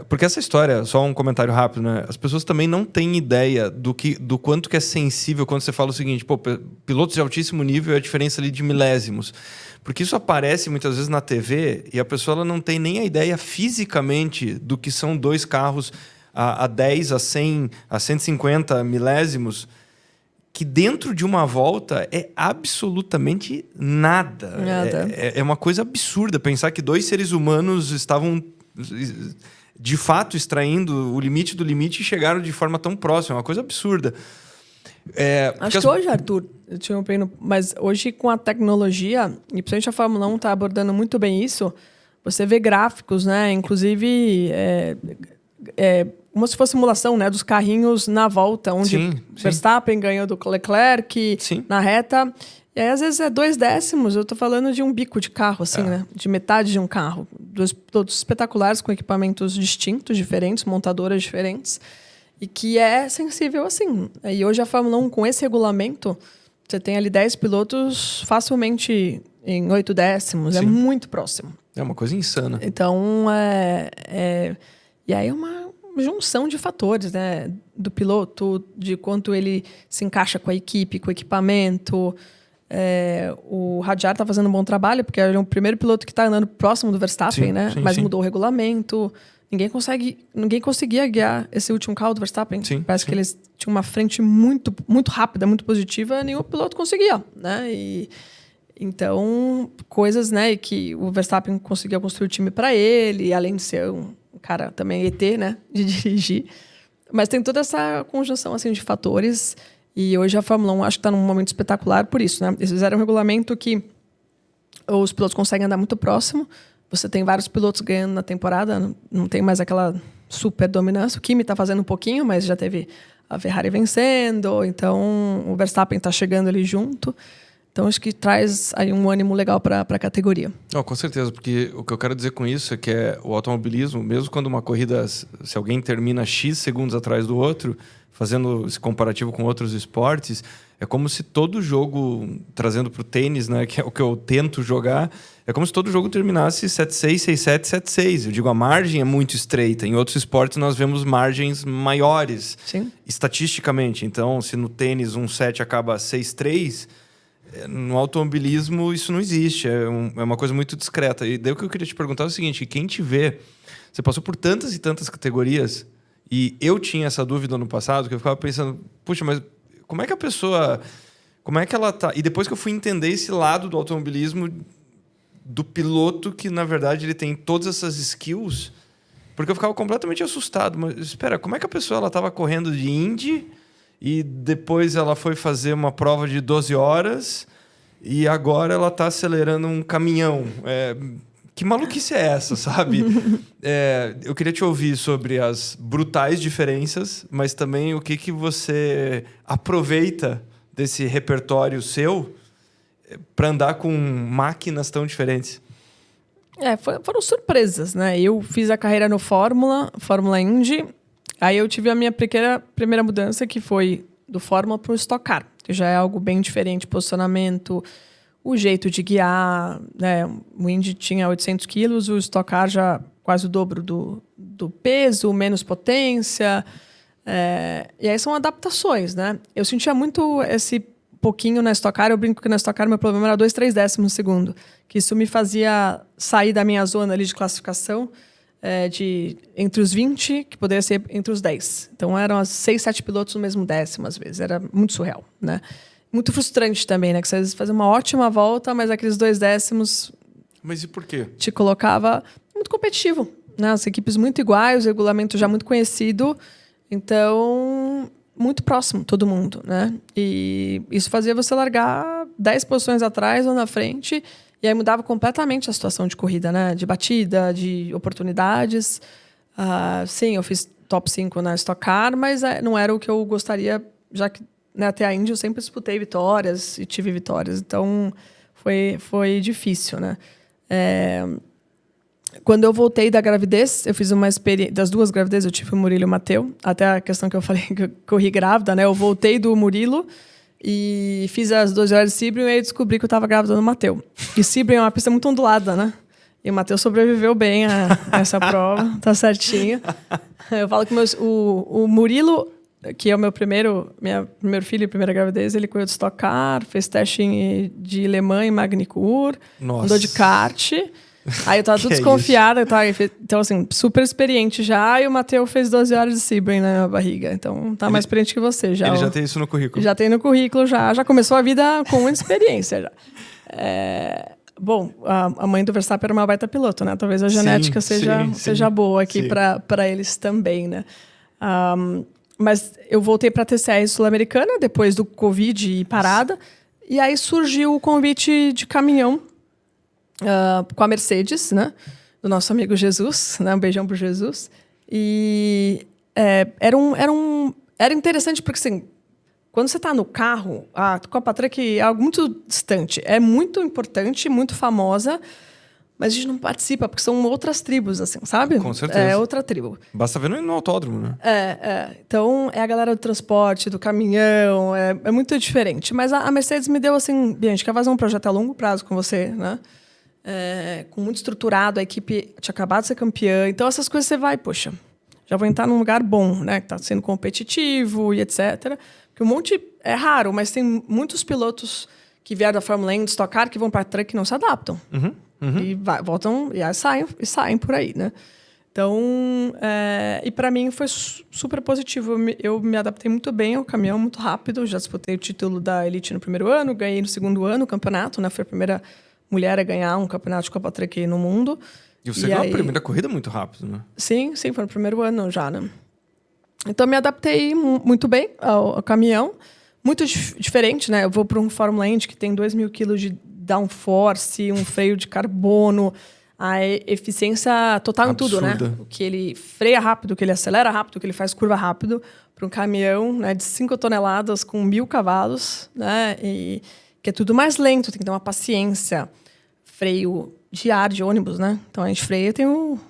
porque essa história, só um comentário rápido, né? As pessoas também não têm ideia do quanto que é sensível quando você fala o seguinte, pilotos de altíssimo nível é a diferença ali de milésimos. Porque isso aparece muitas vezes na TV e a pessoa ela não tem nem a ideia fisicamente do que são 2 carros a 10, a 100, a 150 milésimos, que dentro de uma volta é absolutamente nada. É uma coisa absurda pensar que 2 seres humanos estavam... de fato extraindo o limite do limite e chegaram de forma tão próxima. É uma coisa absurda. Acho que hoje, Arthur, eu tinha mas hoje com a tecnologia, e principalmente a Fórmula 1 está abordando muito bem isso, você vê gráficos, né? Inclusive, como se fosse simulação, né? Dos carrinhos na volta, onde Verstappen ganhou do Leclerc na reta. E aí, às vezes, 2 décimos. Eu tô falando de um bico de carro, assim, né? De metade de um carro. 2 pilotos espetaculares, com equipamentos distintos, diferentes, montadoras diferentes. E que é sensível assim. E hoje a Fórmula 1, com esse regulamento, você tem ali 10 pilotos facilmente em 8 décimos. É muito próximo. É uma coisa insana. Então, e aí é uma junção de fatores, né? Do piloto, de quanto ele se encaixa com a equipe, com o equipamento... o Hadjar está fazendo um bom trabalho, porque ele é o primeiro piloto que está andando próximo do Verstappen, né? Mas mudou o regulamento. Ninguém conseguia guiar esse último carro do Verstappen. Parece que eles tinham uma frente muito, muito rápida, muito positiva, nenhum piloto conseguia, né? Então, coisas, né, que o Verstappen conseguia construir o time para ele, além de ser um cara também ET, né, de dirigir. Mas tem toda essa conjunção assim de fatores. E hoje a Fórmula 1 acho que está num momento espetacular por isso, né? Eles fizeram um regulamento que os pilotos conseguem andar muito próximo. Você tem vários pilotos ganhando na temporada, não tem mais aquela super dominância. O Kimi está fazendo um pouquinho, mas já teve a Ferrari vencendo. Então, o Verstappen está chegando ali junto. Então, acho que traz aí um ânimo legal para a categoria. Com certeza, porque o que eu quero dizer com isso é que o automobilismo, mesmo quando uma corrida, se alguém termina X segundos atrás do outro, fazendo esse comparativo com outros esportes, é como se todo jogo, trazendo para o tênis, né, que é o que eu tento jogar, é como se todo jogo terminasse 7-6, 6-7, 7-6. Eu digo, a margem é muito estreita. Em outros esportes nós vemos margens maiores, estatisticamente. Então, se no tênis um set acaba 6-3... no automobilismo isso não existe, é uma coisa muito discreta. E daí o que eu queria te perguntar é o seguinte: quem te vê, você passou por tantas e tantas categorias, e eu tinha essa dúvida no passado, que eu ficava pensando, puxa, mas como é que a pessoa Como é que ela tá? E depois que eu fui entender esse lado do automobilismo, do piloto que, na verdade, ele tem todas essas skills, porque eu ficava completamente assustado. Mas, espera, como é que a pessoa ela estava correndo de Indy e depois ela foi fazer uma prova de 12 horas e agora ela está acelerando um caminhão? Que maluquice é essa, sabe? Eu queria te ouvir sobre as brutais diferenças, mas também o que você aproveita desse repertório seu para andar com máquinas tão diferentes. Foram surpresas, né? Eu fiz a carreira no Fórmula Indy. Aí eu tive a minha primeira mudança, que foi do Fórmula para o Stock Car, que já é algo bem diferente, posicionamento, o jeito de guiar, né? O Indy tinha 800 quilos, o Stock Car já quase o dobro do peso, menos potência. E aí são adaptações, né? Eu sentia muito esse pouquinho na Stock Car. Eu brinco que na Stock Car meu problema era 2, 3 décimos no segundo. Que isso me fazia sair da minha zona ali de classificação entre os 20, que poderia ser entre os 10. Então eram 6, 7 pilotos no mesmo décimo, às vezes. Era muito surreal, né? Muito frustrante também, né? Que você às vezes fazia uma ótima volta, mas aqueles 2 décimos... Mas e por quê? Te colocava muito competitivo, né? As equipes muito iguais, o regulamento já muito conhecido. Então, muito próximo, todo mundo, né? E isso fazia você largar 10 posições atrás ou na frente, e aí mudava completamente a situação de corrida, né? De batida, de oportunidades. Sim, eu fiz top 5 na Stock Car, mas não era o que eu gostaria, já que, né, até a Indy eu sempre disputei vitórias e tive vitórias. Então, foi difícil, né? Quando eu voltei da gravidez, eu fiz uma experiência... Das 2 gravidezes, eu tive o Murilo e o Matteo. Até a questão que eu falei que eu corri grávida, né? Eu voltei do Murilo e fiz as 12 horas de Sebring e aí descobri que eu estava grávida no Matteo. E Sebring é uma pista muito ondulada, né? E o Matteo sobreviveu bem a essa prova, tá certinho. Eu falo que o Murilo, que é o meu primeiro filho e primeira gravidez, ele correu de Stock Car, fez teste de Le Mans em Magny-Cours, andou de kart... Aí eu tava tudo desconfiada. Então, assim, super experiente já. E o Matteo fez 12 horas de Sebring na barriga. Então, tá mais experiente que você. Ele já tem isso no currículo. Já tem no currículo, já começou a vida com muita experiência. Já. Bom, a mãe do Verstappen era uma baita piloto, né? Talvez a genética seja boa aqui para eles também, né? Mas eu voltei para a TCR Sul-Americana depois do Covid e parada. E aí surgiu o convite de caminhão com a Mercedes, né? Do nosso amigo Jesus, né? Um beijão pro Jesus. E era interessante porque, assim, quando você está no carro, a Copa Truck é algo muito distante. É muito importante, muito famosa, mas a gente não participa, porque são outras tribos, assim, sabe? Com certeza. É outra tribo. Basta ver no autódromo, né? Então, é a galera do transporte, do caminhão, é muito diferente. Mas a Mercedes me deu, assim, a gente quer fazer um projeto a longo prazo com você, né? Com muito estruturado, a equipe tinha acabado de ser campeã. Então, essas coisas você vai, poxa, já vou entrar num lugar bom, né? Que está sendo competitivo e etc. Porque um monte é raro, mas tem muitos pilotos que vieram da Fórmula 1, do Stock Car, que vão para a Truck e não se adaptam. E voltam e aí saem por aí, né? Então, e para mim foi super positivo. Eu me adaptei muito bem ao caminhão, muito rápido. Já disputei o título da Elite no primeiro ano, ganhei no segundo ano o campeonato, né? Foi a primeira mulher a ganhar um campeonato de Copa Truck no mundo. E você ganhou a primeira corrida muito rápido, né? Sim, foi no primeiro ano já, né? Então, me adaptei muito bem ao caminhão. Muito diferente, né? Eu vou para um Fórmula Indy que tem 2.000 quilos de downforce, um freio de carbono, a eficiência total absurda em tudo, né? O que ele freia rápido, o que ele acelera rápido, o que ele faz curva rápido, para um caminhão, né, de 5 toneladas com 1.000 cavalos, né? E que é tudo mais lento, tem que ter uma paciência. Freio de ar de ônibus, né? Então a gente freia, tem o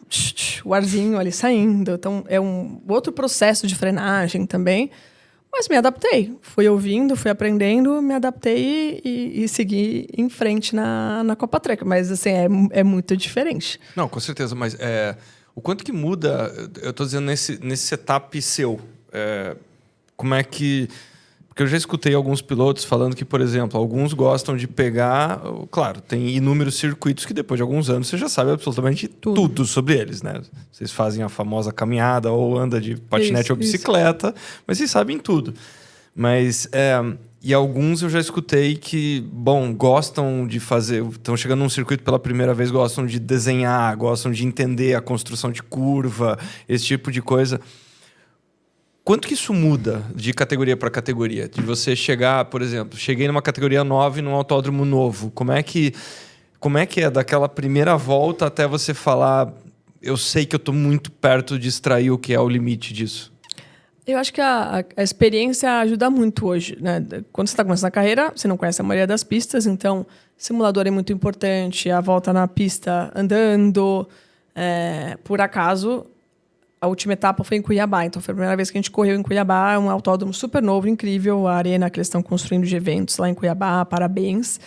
arzinho ali saindo. Então é um outro processo de frenagem também. Mas me adaptei. Fui ouvindo, fui aprendendo, me adaptei e segui em frente na Copa Truck. Mas assim, é muito diferente. Não, com certeza. Mas o quanto que muda, eu estou dizendo nesse setup seu, como é que... Porque eu já escutei alguns pilotos falando que, por exemplo, alguns gostam de pegar... Claro, tem inúmeros circuitos que depois de alguns anos você já sabe absolutamente tudo sobre eles, né? Vocês fazem a famosa caminhada ou anda de patinete ou bicicleta, mas vocês sabem tudo. Mas... E alguns eu já escutei que, bom, gostam de fazer... Estão chegando num circuito pela primeira vez, gostam de desenhar, gostam de entender a construção de curva, esse tipo de coisa. Quanto que isso muda de categoria para categoria? De você chegar, por exemplo, cheguei numa categoria 9 num autódromo novo. Como é que é daquela primeira volta até você falar, eu sei que eu estou muito perto de extrair o que é o limite disso? Eu acho que a experiência ajuda muito hoje, né? Quando você está começando a carreira, você não conhece a maioria das pistas, então simulador é muito importante, a volta na pista andando. Por acaso, a última etapa foi em Cuiabá, então foi a primeira vez que a gente correu em Cuiabá, é um autódromo super novo, incrível, a arena que eles estão construindo de eventos lá em Cuiabá, parabéns.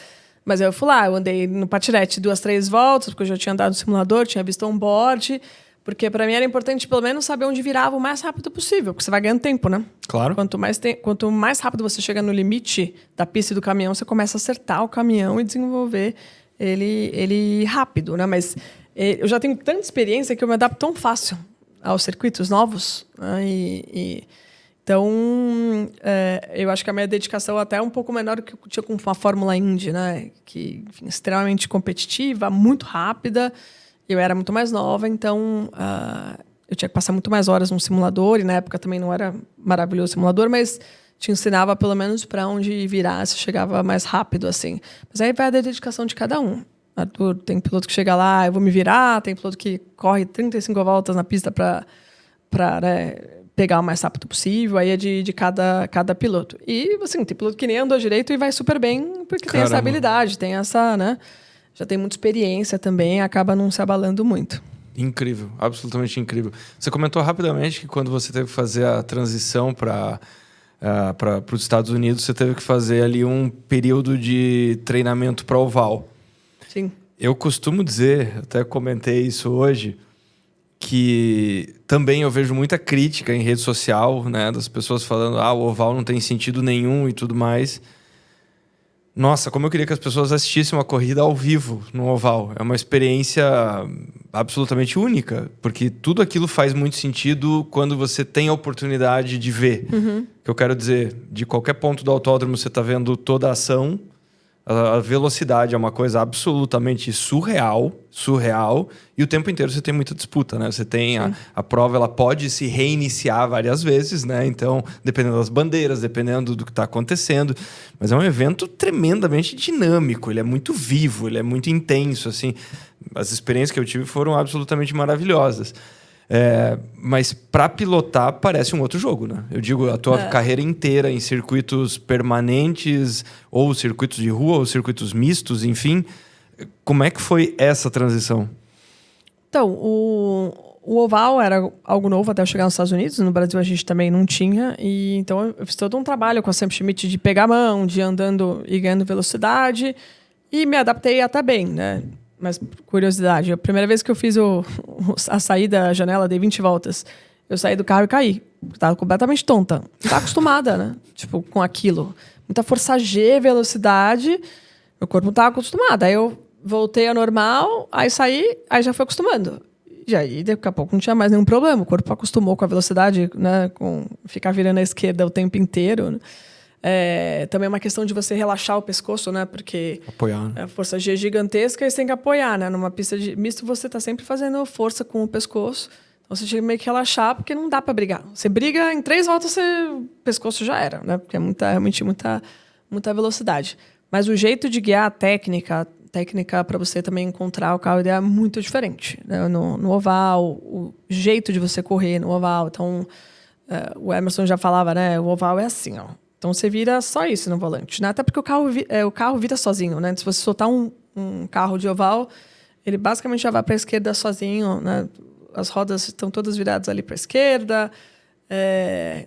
Mas eu fui lá, eu andei no patinete 2, 3 voltas, porque eu já tinha andado no simulador, tinha visto on-board, porque para mim era importante pelo menos saber onde virava o mais rápido possível, porque você vai ganhando tempo, né? Claro. Quanto mais rápido você chega no limite da pista e do caminhão, você começa a acertar o caminhão e desenvolver ele rápido, né? Mas eu já tenho tanta experiência que eu me adapto tão fácil aos circuitos novos, né? Então, eu acho que a minha dedicação até é um pouco menor do que eu tinha com uma Fórmula Indy, né? Que, enfim, extremamente competitiva, muito rápida. Eu era muito mais nova, então eu tinha que passar muito mais horas no simulador, e na época também não era maravilhoso o simulador, mas te ensinava pelo menos para onde virar, se chegava mais rápido, assim. Mas aí vai da dedicação de cada um. Arthur, tem piloto que chega lá, eu vou me virar, tem piloto que corre 35 voltas na pista para né, pegar o mais rápido possível, aí é de cada piloto. E, assim, tem piloto que nem andou direito e vai super bem, porque tem essa habilidade, tem essa, né? Já tem muita experiência também, acaba não se abalando muito. Incrível, absolutamente incrível. Você comentou rapidamente que quando você teve que fazer a transição para os Estados Unidos, você teve que fazer ali um período de treinamento para oval. Sim. Eu costumo dizer, até comentei isso hoje, que também eu vejo muita crítica em rede social, né, das pessoas falando, o oval não tem sentido nenhum e tudo mais. Nossa, como eu queria que as pessoas assistissem uma corrida ao vivo no oval. É uma experiência absolutamente única, porque tudo aquilo faz muito sentido quando você tem a oportunidade de ver. Uhum. Que eu quero dizer, de qualquer ponto do autódromo você está vendo toda a ação. A velocidade é uma coisa absolutamente surreal, e o tempo inteiro você tem muita disputa, né? Você tem a prova, ela pode se reiniciar várias vezes, né? Então, dependendo das bandeiras, dependendo do que está acontecendo. Mas é um evento tremendamente dinâmico, ele é muito vivo, ele é muito intenso, assim. As experiências que eu tive foram absolutamente maravilhosas. Mas para pilotar parece um outro jogo, né? Eu digo, a tua carreira inteira em circuitos permanentes, ou circuitos de rua, ou circuitos mistos, enfim. Como é que foi essa transição? Então, o oval era algo novo até eu chegar nos Estados Unidos. No Brasil a gente também não tinha. E então eu fiz todo um trabalho com a Sam Schmidt de pegar a mão, de ir andando e ganhando velocidade. E me adaptei até bem, né? Mas, curiosidade, a primeira vez que eu fiz a saída, a janela, dei 20 voltas. Eu saí do carro e caí. Tava completamente tonta. Não tá acostumada, né? Tipo, com aquilo. Muita força G, velocidade. Meu corpo não tava acostumado. Aí eu voltei ao normal, aí saí, aí já fui acostumando. E aí, daqui a pouco, não tinha mais nenhum problema. O corpo acostumou com a velocidade, né? Com ficar virando à esquerda o tempo inteiro, né? Também é uma questão de você relaxar o pescoço, né? Porque apoiar, né? A força G é gigantesca e você tem que apoiar, né? Numa pista de misto, você está sempre fazendo força com o pescoço. Então você tem que meio que relaxar, porque não dá para brigar. Você briga, em 3 voltas, o pescoço já era, né? Porque é realmente muita velocidade. Mas o jeito de guiar a técnica para você também encontrar o carro ideal é muito diferente, né? No oval, o jeito de você correr no oval. Então, o Emerson já falava, né? O oval é assim, ó. Então você vira só isso no volante, né? Até porque o carro vira sozinho, né? Se você soltar um carro de oval, ele basicamente já vai para a esquerda sozinho, né? As rodas estão todas viradas ali para a esquerda.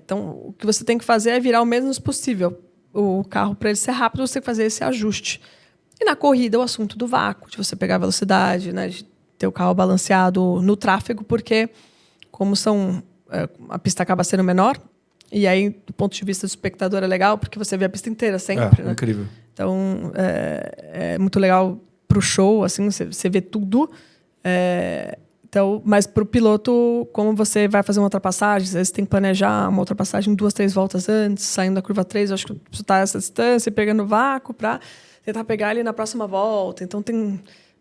Então o que você tem que fazer é virar o menos possível o carro para ele ser rápido. Você tem que fazer esse ajuste. E na corrida o assunto do vácuo, de você pegar a velocidade, né? De ter o carro balanceado no tráfego, porque como a pista acaba sendo menor. E aí, do ponto de vista do espectador, é legal, porque você vê a pista inteira sempre, né? Incrível. Então, é muito legal pro show, assim, você vê tudo. Então, mas para o piloto, como você vai fazer uma ultrapassagem, às vezes tem que planejar uma ultrapassagem 2, 3 voltas antes, saindo da curva 3, eu acho que você está essa distância, pegando vácuo para tentar pegar ele na próxima volta. Então,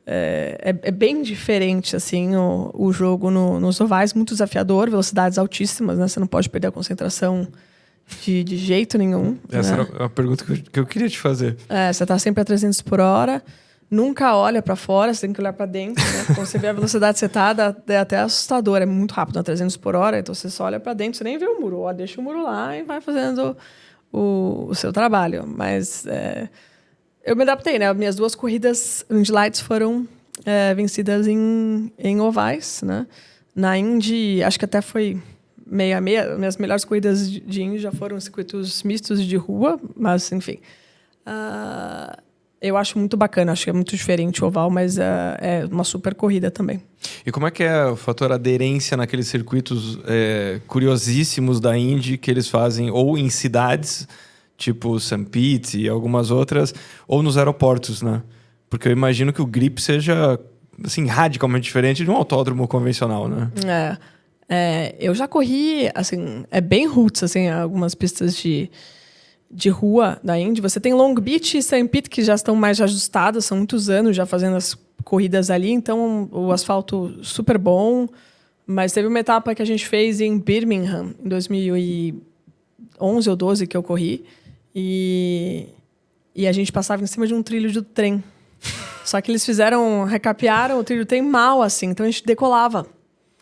é bem diferente assim, o jogo nos ovais, muito desafiador, velocidades altíssimas, né? Você não pode perder a concentração de jeito nenhum. Essa né? era a pergunta que eu queria te fazer. Você está sempre a 300 por hora. Nunca olha para fora, você tem que olhar para dentro, né? Quando você vê a velocidade setada, é até assustador, é muito rápido, a 300 por hora, então você só olha para dentro, você nem vê o muro, deixa o muro lá e vai fazendo o seu trabalho. Mas eu me adaptei, né? Minhas 2 corridas Indy Lights foram vencidas em ovais, né? Na Indy, acho que até foi meia. Minhas melhores corridas de Indy já foram circuitos mistos de rua, mas enfim. Eu acho muito bacana, acho que é muito diferente o oval, mas é uma super corrida também. E como é que é o fator aderência naqueles circuitos curiosíssimos da Indy que eles fazem ou em cidades, tipo St. Pete e algumas outras, ou nos aeroportos, né? Porque eu imagino que o grip seja assim, radicalmente diferente de um autódromo convencional, né? Eu já corri, assim, é bem roots, assim, algumas pistas de rua da Indy. Você tem Long Beach e St. Pete que já estão mais ajustadas, são muitos anos já fazendo as corridas ali, então o asfalto super bom. Mas teve uma etapa que a gente fez em Birmingham, em 2011 ou 12 que eu corri, e a gente passava em cima de um trilho de trem. Só que eles recapearam o trilho do trem mal, assim, então a gente decolava.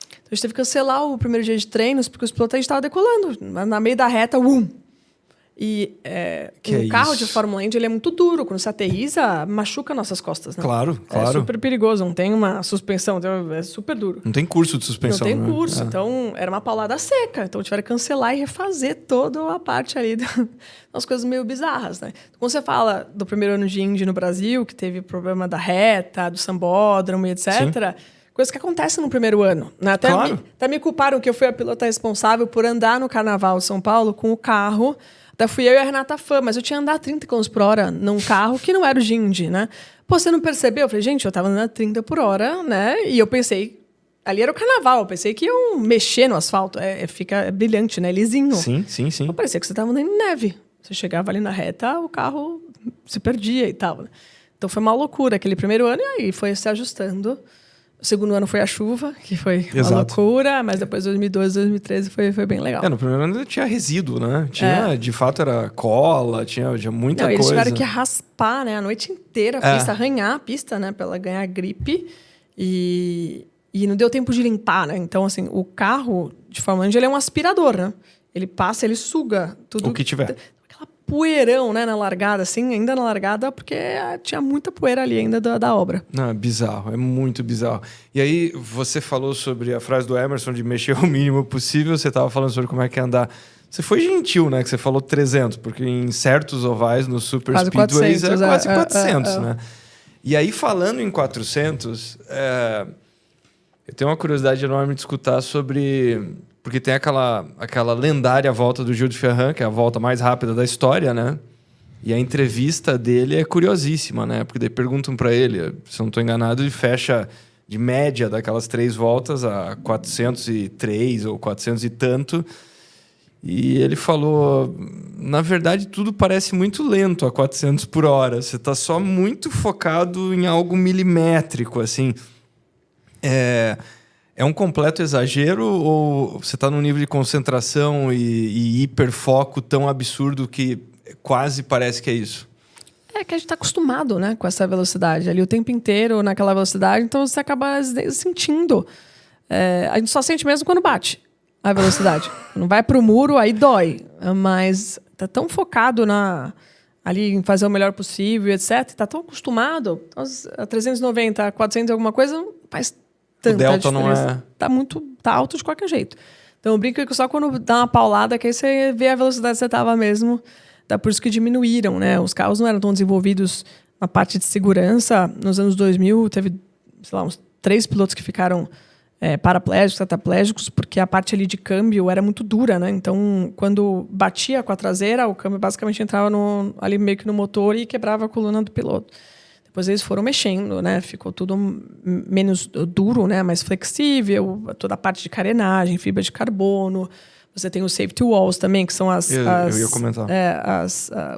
Então a gente teve que cancelar o primeiro dia de treinos, porque os pilotos estavam decolando. Na meio da reta, E um carro de Fórmula Indy, ele é muito duro. Quando você aterriza, machuca nossas costas, né? Claro. É super perigoso, não tem uma suspensão, é super duro. Não tem curso de suspensão, não tem curso, então era uma paulada seca. Então tiveram que cancelar e refazer toda a parte ali das coisas meio bizarras, né? Quando você fala do primeiro ano de Indy no Brasil, que teve problema da reta, do sambódromo e etc., coisa que acontece no primeiro ano. Né? Até me culparam que eu fui a pilota responsável por andar no Carnaval de São Paulo com o carro. Até fui eu e a Renata Fã, mas eu tinha andado a 30 km por hora num carro que não era o de Indy, né? Pô, você não percebeu? Eu falei, gente, eu tava andando a 30 por hora, né? E eu pensei, ali era o Carnaval, eu pensei que iam mexer no asfalto. Fica brilhante, né? Lisinho. Sim. Eu parecia que você tava andando em neve. Você chegava ali na reta, o carro se perdia e tal. Então foi uma loucura aquele primeiro ano, e aí foi se ajustando. O segundo ano foi a chuva, que foi uma loucura, mas depois 2012, 2013 foi bem legal. No primeiro ano tinha resíduo, né? De fato, era cola, tinha muita coisa. Eles tiveram que raspar, né, a noite inteira a pista, arranhar a pista, né, para ela ganhar gripe. E não deu tempo de limpar, né? Então, assim, o carro de Fórmula 1 ele é um aspirador, né? Ele passa, ele suga tudo. O que tiver. Poeirão, né, na largada, assim, ainda na largada, porque tinha muita poeira ali ainda da obra. Não, é bizarro, é muito bizarro. E aí, você falou sobre a frase do Emerson de mexer o mínimo possível, você estava falando sobre como é que é andar. Você foi gentil, né, que você falou 300, porque em certos ovais, no Super quase Speedways, 400, é quase 400, né? E aí, falando em 400, eu tenho uma curiosidade enorme de escutar sobre... Porque tem aquela lendária volta do Gilles de Ferran, que é a volta mais rápida da história, né? E a entrevista dele é curiosíssima, né? Porque daí perguntam para ele, se eu não estou enganado, ele fecha de média daquelas 3 voltas a 403 ou 400 e tanto. E ele falou, na verdade, tudo parece muito lento a 400 por hora. Você está só muito focado em algo milimétrico, assim. É um completo exagero ou você está num nível de concentração e hiperfoco tão absurdo que quase parece que é isso? É que a gente está acostumado, né, com essa velocidade. Ali o tempo inteiro naquela velocidade, então você acaba sentindo. A gente só sente mesmo quando bate a velocidade. Não vai para o muro, aí dói. Mas está tão focado ali em fazer o melhor possível, etc. Está tão acostumado. A 390, a 400 alguma coisa, não faz tanta o delta diferença. Não é... Tá alto de qualquer jeito. Então eu brinco que só quando dá uma paulada que aí você vê a velocidade que você estava mesmo. Por isso que diminuíram, né? Os carros não eram tão desenvolvidos na parte de segurança. Nos anos 2000 teve, sei lá, uns 3 pilotos que ficaram paraplégicos, tetraplégicos, porque a parte ali de câmbio era muito dura, né? Então quando batia com a traseira, o câmbio basicamente entrava ali meio que no motor e quebrava a coluna do piloto. Depois eles foram mexendo, né? Ficou tudo menos duro, né? Mais flexível, toda a parte de carenagem, fibra de carbono. Você tem os safety walls também, que são eu ia comentar.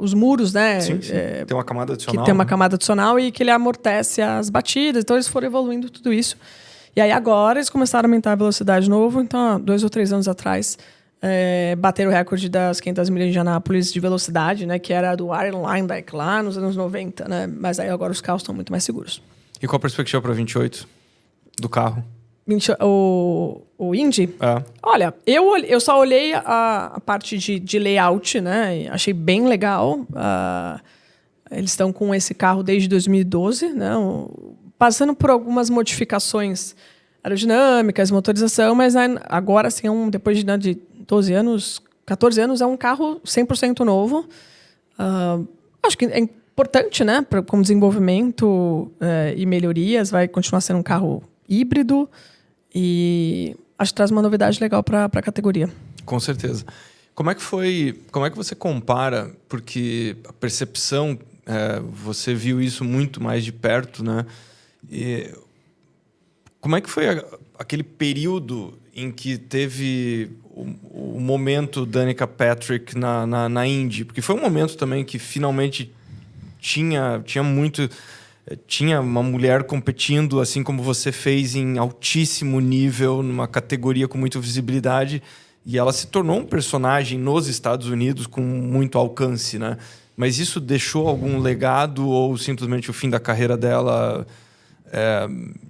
Os muros, né? Sim. Tem uma camada adicional. Que tem uma camada adicional e que ele amortece as batidas. Então, eles foram evoluindo tudo isso. E aí, agora, eles começaram a aumentar a velocidade de novo. Então, 2 ou 3 anos atrás, bateram o recorde das 500 milhas de Indianápolis de velocidade, né? Que era do Iron Line Bike lá nos anos 90, né? Mas aí, agora, os carros estão muito mais seguros. E qual a perspectiva para 28 do carro? O Indy? Olha, eu só olhei a parte de layout, né? Achei bem legal. Eles estão com esse carro desde 2012, né? Passando por algumas modificações aerodinâmicas, motorização, mas agora, assim, depois de 12 anos, 14 anos, é um carro 100% novo. Acho que é importante, né? Como desenvolvimento e melhorias, vai continuar sendo um carro híbrido. E acho que traz uma novidade legal para a categoria. Com certeza. Como é que você compara? Porque a percepção, você viu isso muito mais de perto, né? E como é que foi aquele período em que teve o momento Danica Patrick na Indy? Porque foi um momento também que finalmente tinha uma mulher competindo, assim como você fez, em altíssimo nível, numa categoria com muita visibilidade, e ela se tornou um personagem nos Estados Unidos com muito alcance, né? Mas isso deixou algum legado ou simplesmente o fim da carreira dela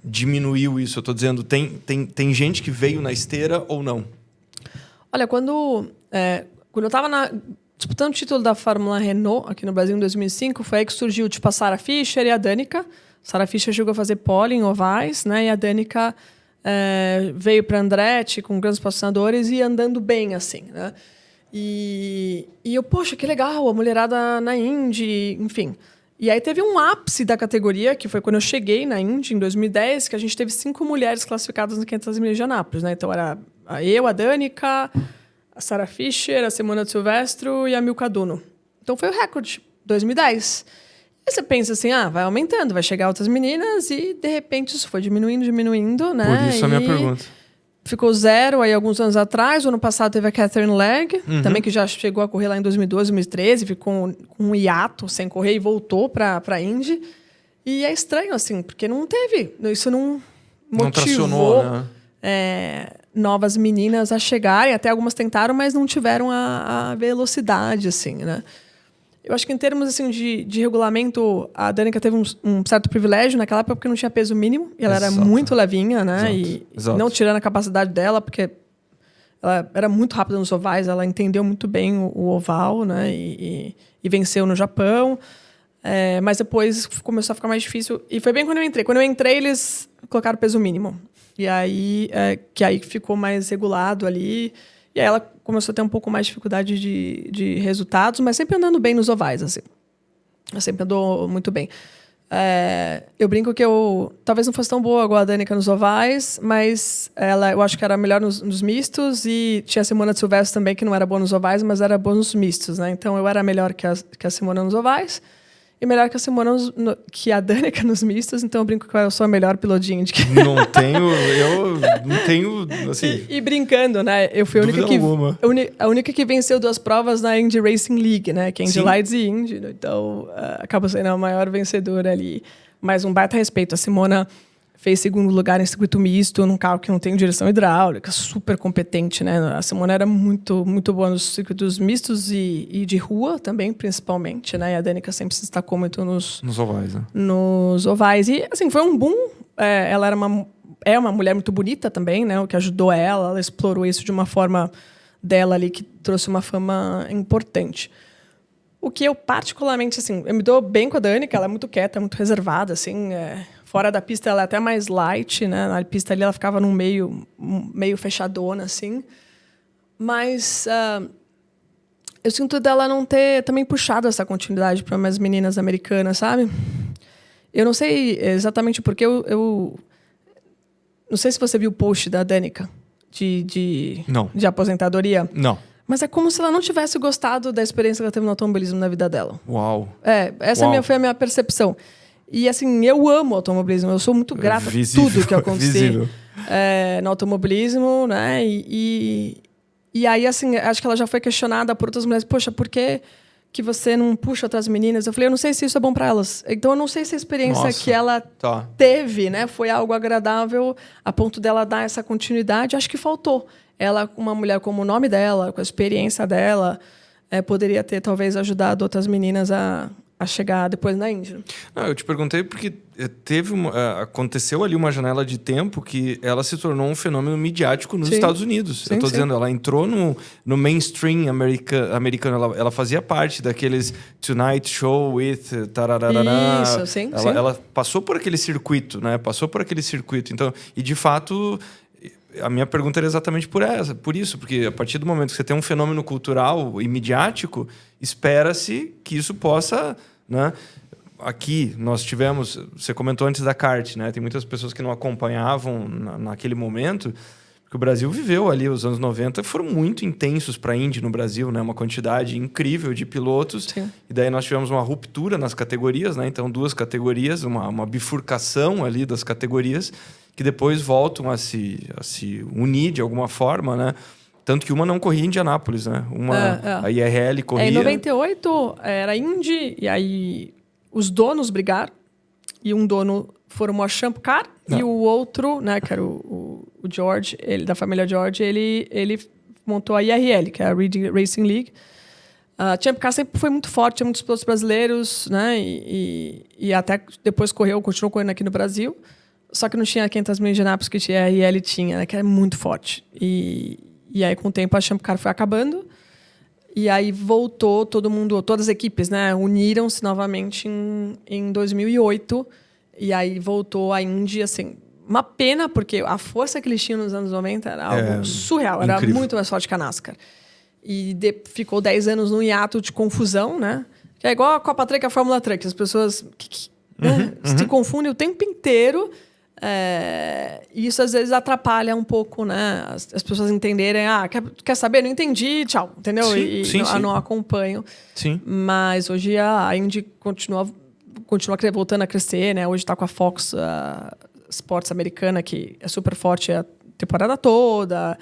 diminuiu isso? Eu estou dizendo, tem gente que veio na esteira ou não? Olha, quando eu estava disputando o título da Fórmula Renault aqui no Brasil em 2005, foi aí que surgiu tipo, a Sarah Fisher e a Danica. Sarah Fisher chegou a fazer pole em ovais, né? E a Danica veio para Andretti com grandes patrocinadores e andando bem, assim, né? E eu, poxa, que legal, a mulherada na Indy, enfim. E aí teve um ápice da categoria, que foi quando eu cheguei na Indy, em 2010, que a gente teve 5 mulheres classificadas no 500 milhas de Anápolis, né? Então era a Danica, a Sarah Fisher, a Simona de Silvestro e a Milka Duno. Então foi o recorde, 2010. E você pensa assim, vai aumentando, vai chegar outras meninas e, de repente, isso foi diminuindo, né? Por isso a minha pergunta. Ficou 0 aí alguns anos atrás. O ano passado teve a Catherine Legg, também que já chegou a correr lá em 2012, 2013, ficou com um hiato sem correr e voltou para a Indy. E é estranho, assim, porque não teve, isso não motivou, né? Novas meninas a chegarem. Até algumas tentaram, mas não tiveram a velocidade, assim, né? Eu acho que em termos assim, de regulamento, a Danica teve um certo privilégio naquela época porque não tinha peso mínimo. E ela era muito levinha, né? Exato. Não tirando a capacidade dela, porque ela era muito rápida nos ovais, ela entendeu muito bem o oval, né? E venceu no Japão. Mas depois começou a ficar mais difícil. E foi bem quando eu entrei. Quando eu entrei, eles colocaram peso mínimo. E aí, que aí ficou mais regulado ali. E aí ela começou a ter um pouco mais de dificuldade de resultados, mas sempre andando bem nos ovais, assim. Ela sempre andou muito bem. Eu brinco que eu talvez não fosse tão boa igual a Danica nos ovais, mas eu acho que era melhor nos mistos, e tinha a Simona de Silvestre também, que não era boa nos ovais, mas era boa nos mistos, né? Então eu era melhor que a Simona nos ovais, e melhor que a Simona que a Danica nos mistos, então eu brinco que eu sou a melhor pilotinha de que... Eu não tenho, assim... E brincando, né? Eu fui a única que venceu 2 provas na Indy Racing League, né? Que é Indy Lights e Indy. Então, acaba sendo a maior vencedora ali. Mas um baita respeito. A Simona fez 2º lugar em circuito misto, num carro que não tem direção hidráulica, super competente, né? A Simona era muito, muito boa nos circuitos mistos e de rua também, principalmente, né? E a Danica sempre se destacou muito nos ovais, né? Nos ovais. E, assim, foi um boom. Ela era uma mulher muito bonita também, né? O que ajudou ela explorou isso de uma forma dela ali, que trouxe uma fama importante. O que eu particularmente, assim, eu me dou bem com a Danica, ela é muito quieta, muito reservada, assim, fora da pista ela é até mais light, né? Na pista ali ela ficava num meio fechadona, assim. Mas eu sinto dela não ter também puxado essa continuidade para umas meninas americanas, sabe? Eu não sei exatamente porque eu não sei se você viu o post da Danica de aposentadoria. Não. Mas é como se ela não tivesse gostado da experiência que ela teve no automobilismo na vida dela. Uau. Essa foi a minha percepção. E assim, eu amo automobilismo, eu sou muito grata a tudo que aconteceu no automobilismo, né? E aí, assim, acho que ela já foi questionada por outras mulheres. Poxa, por que você não puxa outras meninas? Eu falei, eu não sei se isso é bom para elas. Então, eu não sei se a experiência que ela teve, né, foi algo agradável a ponto dela dar essa continuidade. Acho que faltou. Ela, uma mulher como o nome dela, com a experiência dela, poderia ter, talvez, ajudado outras meninas a chegar depois na Índia. Não, eu te perguntei porque aconteceu ali uma janela de tempo que ela se tornou um fenômeno midiático nos Estados Unidos. Eu estou dizendo, ela entrou no mainstream americano. Ela fazia parte daqueles Tonight Show with tarararará. Isso, sim. Ela passou por aquele circuito, né? Então, e de fato, a minha pergunta era exatamente por isso, porque a partir do momento que você tem um fenômeno cultural e midiático, espera-se que isso possa, né? Aqui nós tivemos, você comentou antes da kart, né? Tem muitas pessoas que não acompanhavam naquele momento, porque o Brasil viveu ali, os anos 90 foram muito intensos para a Indy no Brasil, né? Uma quantidade incrível de pilotos. Sim. E daí nós tivemos uma ruptura nas categorias, né? Então, 2 categorias, uma bifurcação ali das categorias, que depois voltam a se unir de alguma forma, né? Tanto que uma não corria em Indianápolis, né? A IRL corria... Em 98 era Indy, e aí os donos brigaram, e um dono formou a Champ Car, e o outro, né, que era o George, ele, da família George, ele montou a IRL, que é a Reed Racing League. A Champ Car sempre foi muito forte, tinha muitos pilotos brasileiros, né, e até depois continuou correndo aqui no Brasil, só que não tinha 500 mil de Indianápolis que a IRL tinha, né, que é muito forte. E aí, com o tempo, a Champ Car foi acabando. E aí voltou todo mundo, todas as equipes, né, uniram-se novamente em 2008. E aí voltou a Indy, assim, uma pena, porque a força que eles tinham nos anos 90 era algo surreal. Era incrível. Muito mais forte que a NASCAR. E ficou 10 anos num hiato de confusão, né? Que é igual a Copa Truck e a Fórmula Truck. As pessoas se confundem o tempo inteiro. E isso às vezes atrapalha um pouco, né? As pessoas entenderem, quer saber? Não entendi, tchau, entendeu? Sim. Não acompanho. Sim. Mas hoje a Indy continua voltando a crescer, né? Hoje está com a Fox Sports americana, que é super forte a temporada toda.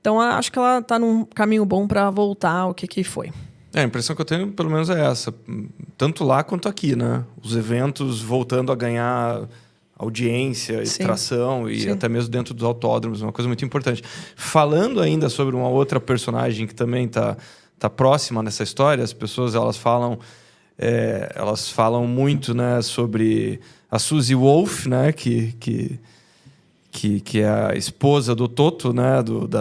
Então, acho que ela está num caminho bom para voltar ao que foi. A impressão que eu tenho, pelo menos, é essa. Tanto lá quanto aqui, né? Os eventos voltando a ganhar audiência, extração e até mesmo dentro dos autódromos, uma coisa muito importante. Falando ainda sobre uma outra personagem que também está próxima nessa história, as pessoas elas falam muito, né, sobre a Suzy Wolff, né, que é a esposa do Toto, né,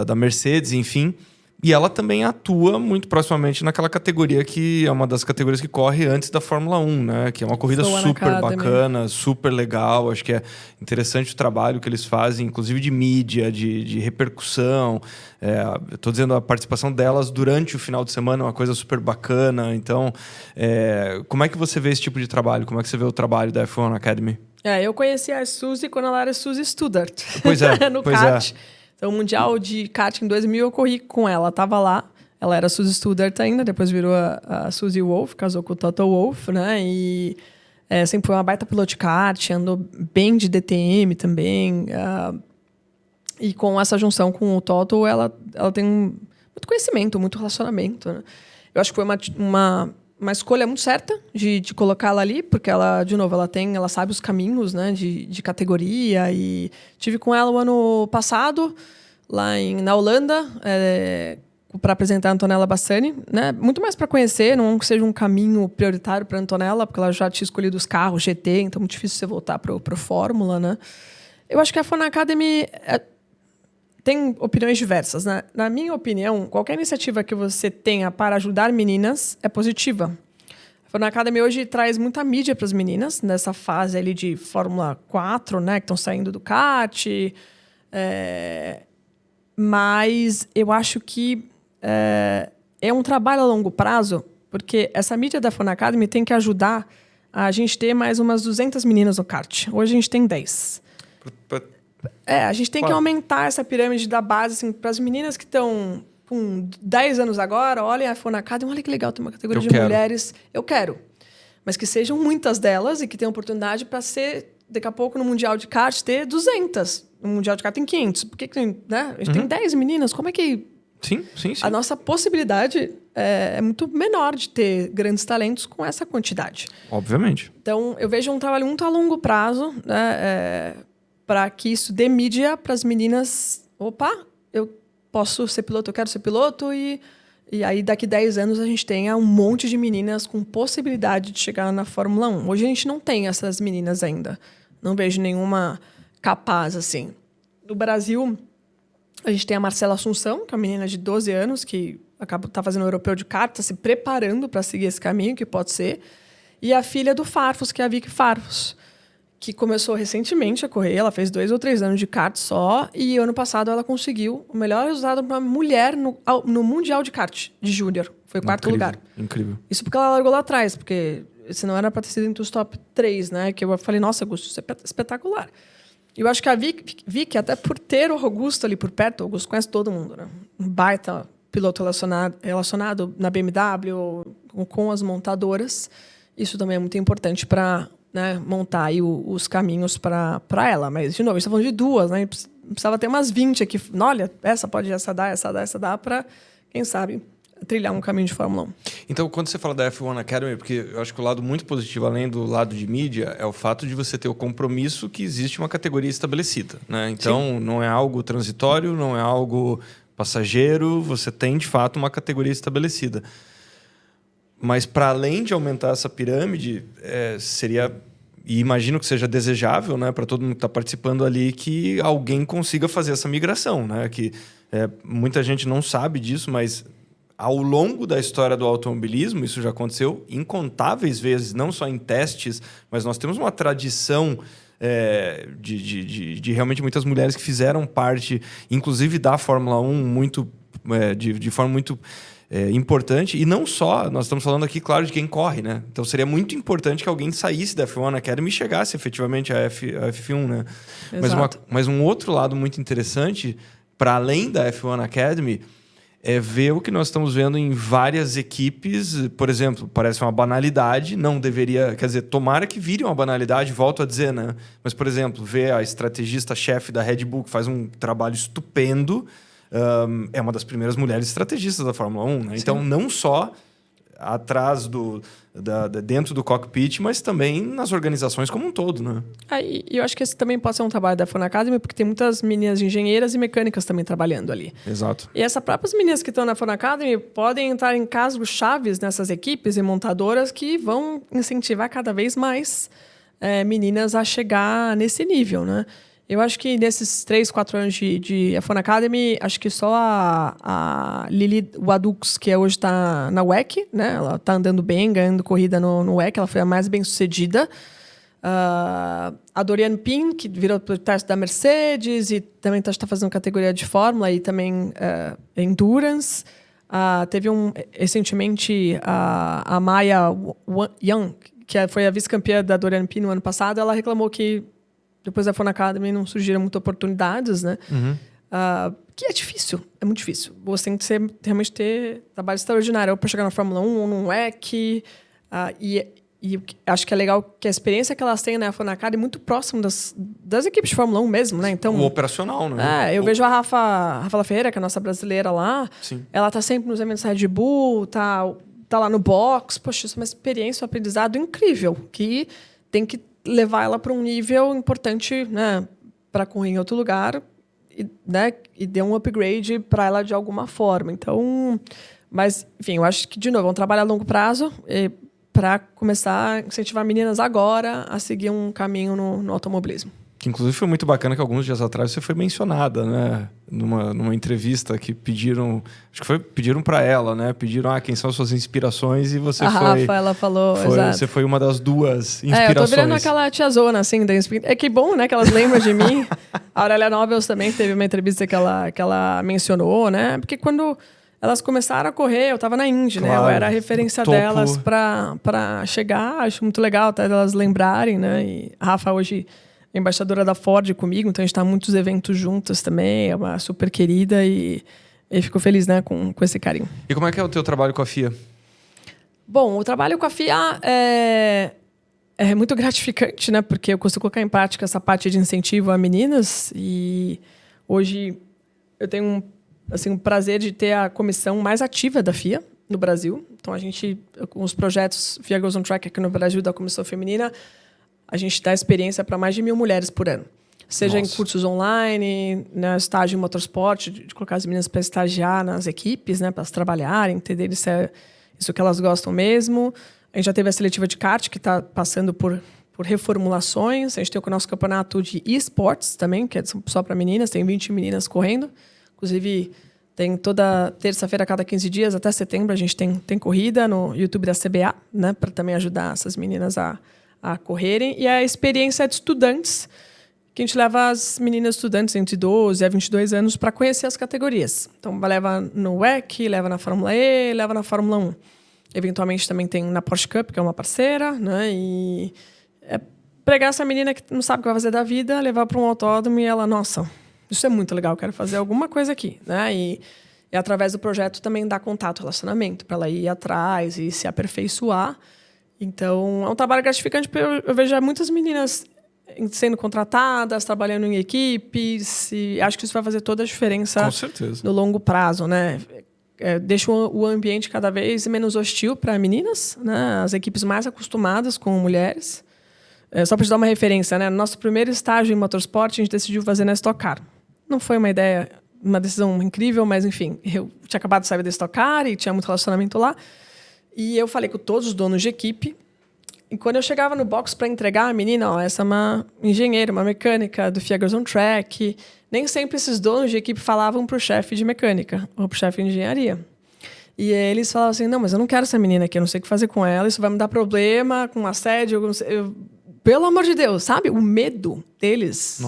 da Mercedes, enfim. E ela também atua muito proximamente naquela categoria que é uma das categorias que corre antes da Fórmula 1, né? Que é uma corrida super bacana, super legal. Acho que é interessante o trabalho que eles fazem, inclusive de mídia, de repercussão. Estou dizendo, a participação delas durante o final de semana é uma coisa super bacana. Então, como é que você vê esse tipo de trabalho? Como é que você vê o trabalho da F1 Academy? Eu conheci a Suzy quando ela era Suzy Studart. Pois é, no kart. Então, o Mundial de Kart em 2000 eu corri com ela. Tava lá. Ela era Suzy Studart ainda. Depois virou a Suzy Wolff. Casou com o Toto Wolff, né? E sempre foi uma baita piloto de kart. Andou bem de DTM também. E com essa junção com o Toto, ela tem muito conhecimento, muito relacionamento, né? Eu acho que foi uma escolha muito certa de colocá-la ali, porque ela, de novo, ela sabe os caminhos, né, de categoria. E tive com ela o ano passado, lá na Holanda, para apresentar a Antonella Bassani, né? Muito mais para conhecer, não que seja um caminho prioritário para a Antonella, porque ela já tinha escolhido os carros GT, então é muito difícil você voltar para o Fórmula, né? Eu acho que a F1 Academy tem opiniões diversas, né? Na minha opinião, qualquer iniciativa que você tenha para ajudar meninas é positiva. A F1 Academy hoje traz muita mídia para as meninas, nessa fase ali de Fórmula 4, né? Que estão saindo do kart. Mas eu acho que é um trabalho a longo prazo, porque essa mídia da F1 Academy tem que ajudar a gente ter mais umas 200 meninas no kart. Hoje a gente tem 10. A gente tem que aumentar essa pirâmide da base, assim, para as meninas que estão com 10 anos agora, olhem a F1 Academy, olha que legal, tem uma categoria de mulheres. Eu quero. mas que sejam muitas delas e que tenham oportunidade para ser, daqui a pouco, no Mundial de Kart, ter 200. No Mundial de Kart tem 500. Por que né? A gente tem 10 meninas. Como é que... Sim. A nossa possibilidade é muito menor de ter grandes talentos com essa quantidade. Obviamente. Então, eu vejo um trabalho muito a longo prazo, né, para que isso dê mídia para as meninas. Opa, eu posso ser piloto, eu quero ser piloto. E aí, daqui 10 anos, a gente tenha um monte de meninas com possibilidade de chegar na Fórmula 1. Hoje, a gente não tem essas meninas ainda. Não vejo nenhuma capaz, assim. No Brasil... A gente tem a Marcela Assunção, que é uma menina de 12 anos, que está fazendo o europeu de kart, está se preparando para seguir esse caminho, que pode ser. E a filha do Farfus, que é a Vicky Farfus, que começou recentemente a correr. Ela fez 2 ou 3 anos de kart só. E ano passado ela conseguiu o melhor resultado para uma mulher no Mundial de Kart, de Júnior. Foi o 4º lugar. Incrível. Isso porque ela largou lá atrás, porque senão era para ter sido entre os top 3, né? Que eu falei, nossa, Augusto, isso é espetacular. Eu acho que a Vicky, até por ter o Augusto ali por perto, o Augusto conhece todo mundo, né? Um baita piloto relacionado na BMW com as montadoras. Isso também é muito importante para, né, montar aí os caminhos para ela. Mas, de novo, a gente está falando de 2, né? Precisava ter umas 20 aqui. Olha, essa dá para, quem sabe, trilhar um caminho de Fórmula 1. Então, quando você fala da F1 Academy, porque eu acho que o lado muito positivo, além do lado de mídia, é o fato de você ter o compromisso que existe uma categoria estabelecida, né? Então, Sim. Não é algo transitório, não é algo passageiro, você tem, de fato, uma categoria estabelecida. Mas, para além de aumentar essa pirâmide, seria... E imagino que seja desejável, né, para todo mundo que está participando ali, que alguém consiga fazer essa migração, né? Que muita gente não sabe disso, mas... Ao longo da história do automobilismo, isso já aconteceu incontáveis vezes, não só em testes, mas nós temos uma tradição de realmente muitas mulheres que fizeram parte, inclusive da Fórmula 1, de forma muito importante. E não só, nós estamos falando aqui, claro, de quem corre, né? Então seria muito importante que alguém saísse da F1 Academy e chegasse efetivamente à F1, né? Mas um outro lado muito interessante, para além da F1 Academy... é ver o que nós estamos vendo em várias equipes. Por exemplo, parece uma banalidade, não deveria... Quer dizer, tomara que vire uma banalidade, volto a dizer, né? Mas, por exemplo, ver a estrategista-chefe da Red Bull, que faz um trabalho estupendo, é uma das primeiras mulheres estrategistas da Fórmula 1, né? Então, não só atrás dentro do cockpit, mas também nas organizações como um todo, né? E eu acho que esse também pode ser um trabalho da F1 Academy, porque tem muitas meninas engenheiras e mecânicas também trabalhando ali. Exato. E essas próprias meninas que estão na F1 Academy podem entrar em cargos chaves nessas equipes e montadoras que vão incentivar cada vez mais meninas a chegar nesse nível, né? Eu acho que nesses 3, 4 anos de F1 Academy, acho que só a Lili Wadux, que hoje está na WEC, né? Ela está andando bem, ganhando corrida no WEC, ela foi a mais bem-sucedida. A Doriane Pin, que virou proprietária da Mercedes e também está fazendo categoria de Fórmula e também Endurance. Teve recentemente a Maya Young, que foi a vice-campeã da Doriane Pin no ano passado. Ela reclamou que depois da F1 Academy não surgiram muitas oportunidades, né? Que é difícil, é muito difícil. Você tem que realmente ter trabalho extraordinário, ou para chegar na Fórmula 1, ou num WEC. E acho que é legal que a experiência que elas têm na F1 Academy é muito próximo das equipes de Fórmula 1 mesmo, né? Então, o operacional, né? Eu vejo a Rafa Ferreira, que é a nossa brasileira lá. Sim. Ela tá sempre nos eventos Red Bull, tá lá no box. Poxa, isso é uma experiência, um aprendizado incrível, que tem que levar ela para um nível importante, né, para correr em outro lugar, e dê um upgrade para ela de alguma forma. Então, mas, enfim, eu acho que, de novo, é um trabalho a longo prazo para começar a incentivar meninas agora a seguir um caminho no automobilismo. Que, inclusive, foi muito bacana que alguns dias atrás você foi mencionada, né? Numa entrevista que pediram... Acho que pediram para ela, né? Pediram quem são as suas inspirações e você Rafa, ela falou, exato. Você foi uma das 2 inspirações. Eu tô virando aquela tiazona, assim. Que bom, né? Que elas lembram de mim. A Aurélia Nobles também teve uma entrevista que ela mencionou, né? Porque quando elas começaram a correr, eu estava na Indy, claro, né? Eu era a referência delas para chegar. Acho muito legal até elas lembrarem, né? E a Rafa hoje... embaixadora da Ford comigo, então a gente está em muitos eventos juntas também, é uma super querida e fico feliz, né, com esse carinho. E como é que é o teu trabalho com a FIA? Bom, o trabalho com a FIA é muito gratificante, né? Porque eu consigo colocar em prática essa parte de incentivo a meninas. E hoje eu tenho assim, o prazer de ter a comissão mais ativa da FIA no Brasil. Então, a gente, com os projetos FIA Girls on Track aqui no Brasil, da Comissão Feminina, a gente dá experiência para mais de 1.000 mulheres por ano. Seja em cursos online, né, estágio em motorsport, de colocar as meninas para estagiar nas equipes, né, para elas trabalharem, entenderem se é isso que elas gostam mesmo. A gente já teve a seletiva de kart, que está passando por reformulações. A gente tem o nosso campeonato de esports também, que é só para meninas, tem 20 meninas correndo. Inclusive, tem toda terça-feira, a cada 15 dias, até setembro, a gente tem corrida no YouTube da CBA, né, para também ajudar essas meninas a correrem. E a experiência de estudantes, que a gente leva as meninas estudantes entre 12 a 22 anos para conhecer as categorias. Então, leva no WEC, leva na Fórmula E, leva na Fórmula 1. Eventualmente, também tem na Porsche Cup, que é uma parceira, né? E pregar essa menina que não sabe o que vai fazer da vida, levar para um autódromo e ela, nossa, isso é muito legal, quero fazer alguma coisa aqui, né? E através do projeto também dar contato, relacionamento, para ela ir atrás e se aperfeiçoar. Então, é um trabalho gratificante, porque eu vejo muitas meninas sendo contratadas, trabalhando em equipes, e acho que isso vai fazer toda a diferença. Com certeza. No longo prazo, né? Deixa o ambiente cada vez menos hostil para meninas, né? As equipes mais acostumadas com mulheres. Só para te dar uma referência, né? No nosso primeiro estágio em motorsport, a gente decidiu fazer na Stock Car. Não foi uma decisão incrível, mas enfim, eu tinha acabado de sair da Stock Car e tinha muito relacionamento lá. E eu falei com todos os donos de equipe. E quando eu chegava no box para entregar a menina, ó, essa é uma engenheira, uma mecânica do FIA Girls on Track. Nem sempre esses donos de equipe falavam para o chefe de mecânica ou para o chefe de engenharia. E eles falavam assim, não, mas eu não quero essa menina aqui, eu não sei o que fazer com ela, isso vai me dar problema com assédio. Pelo amor de Deus, sabe? O medo deles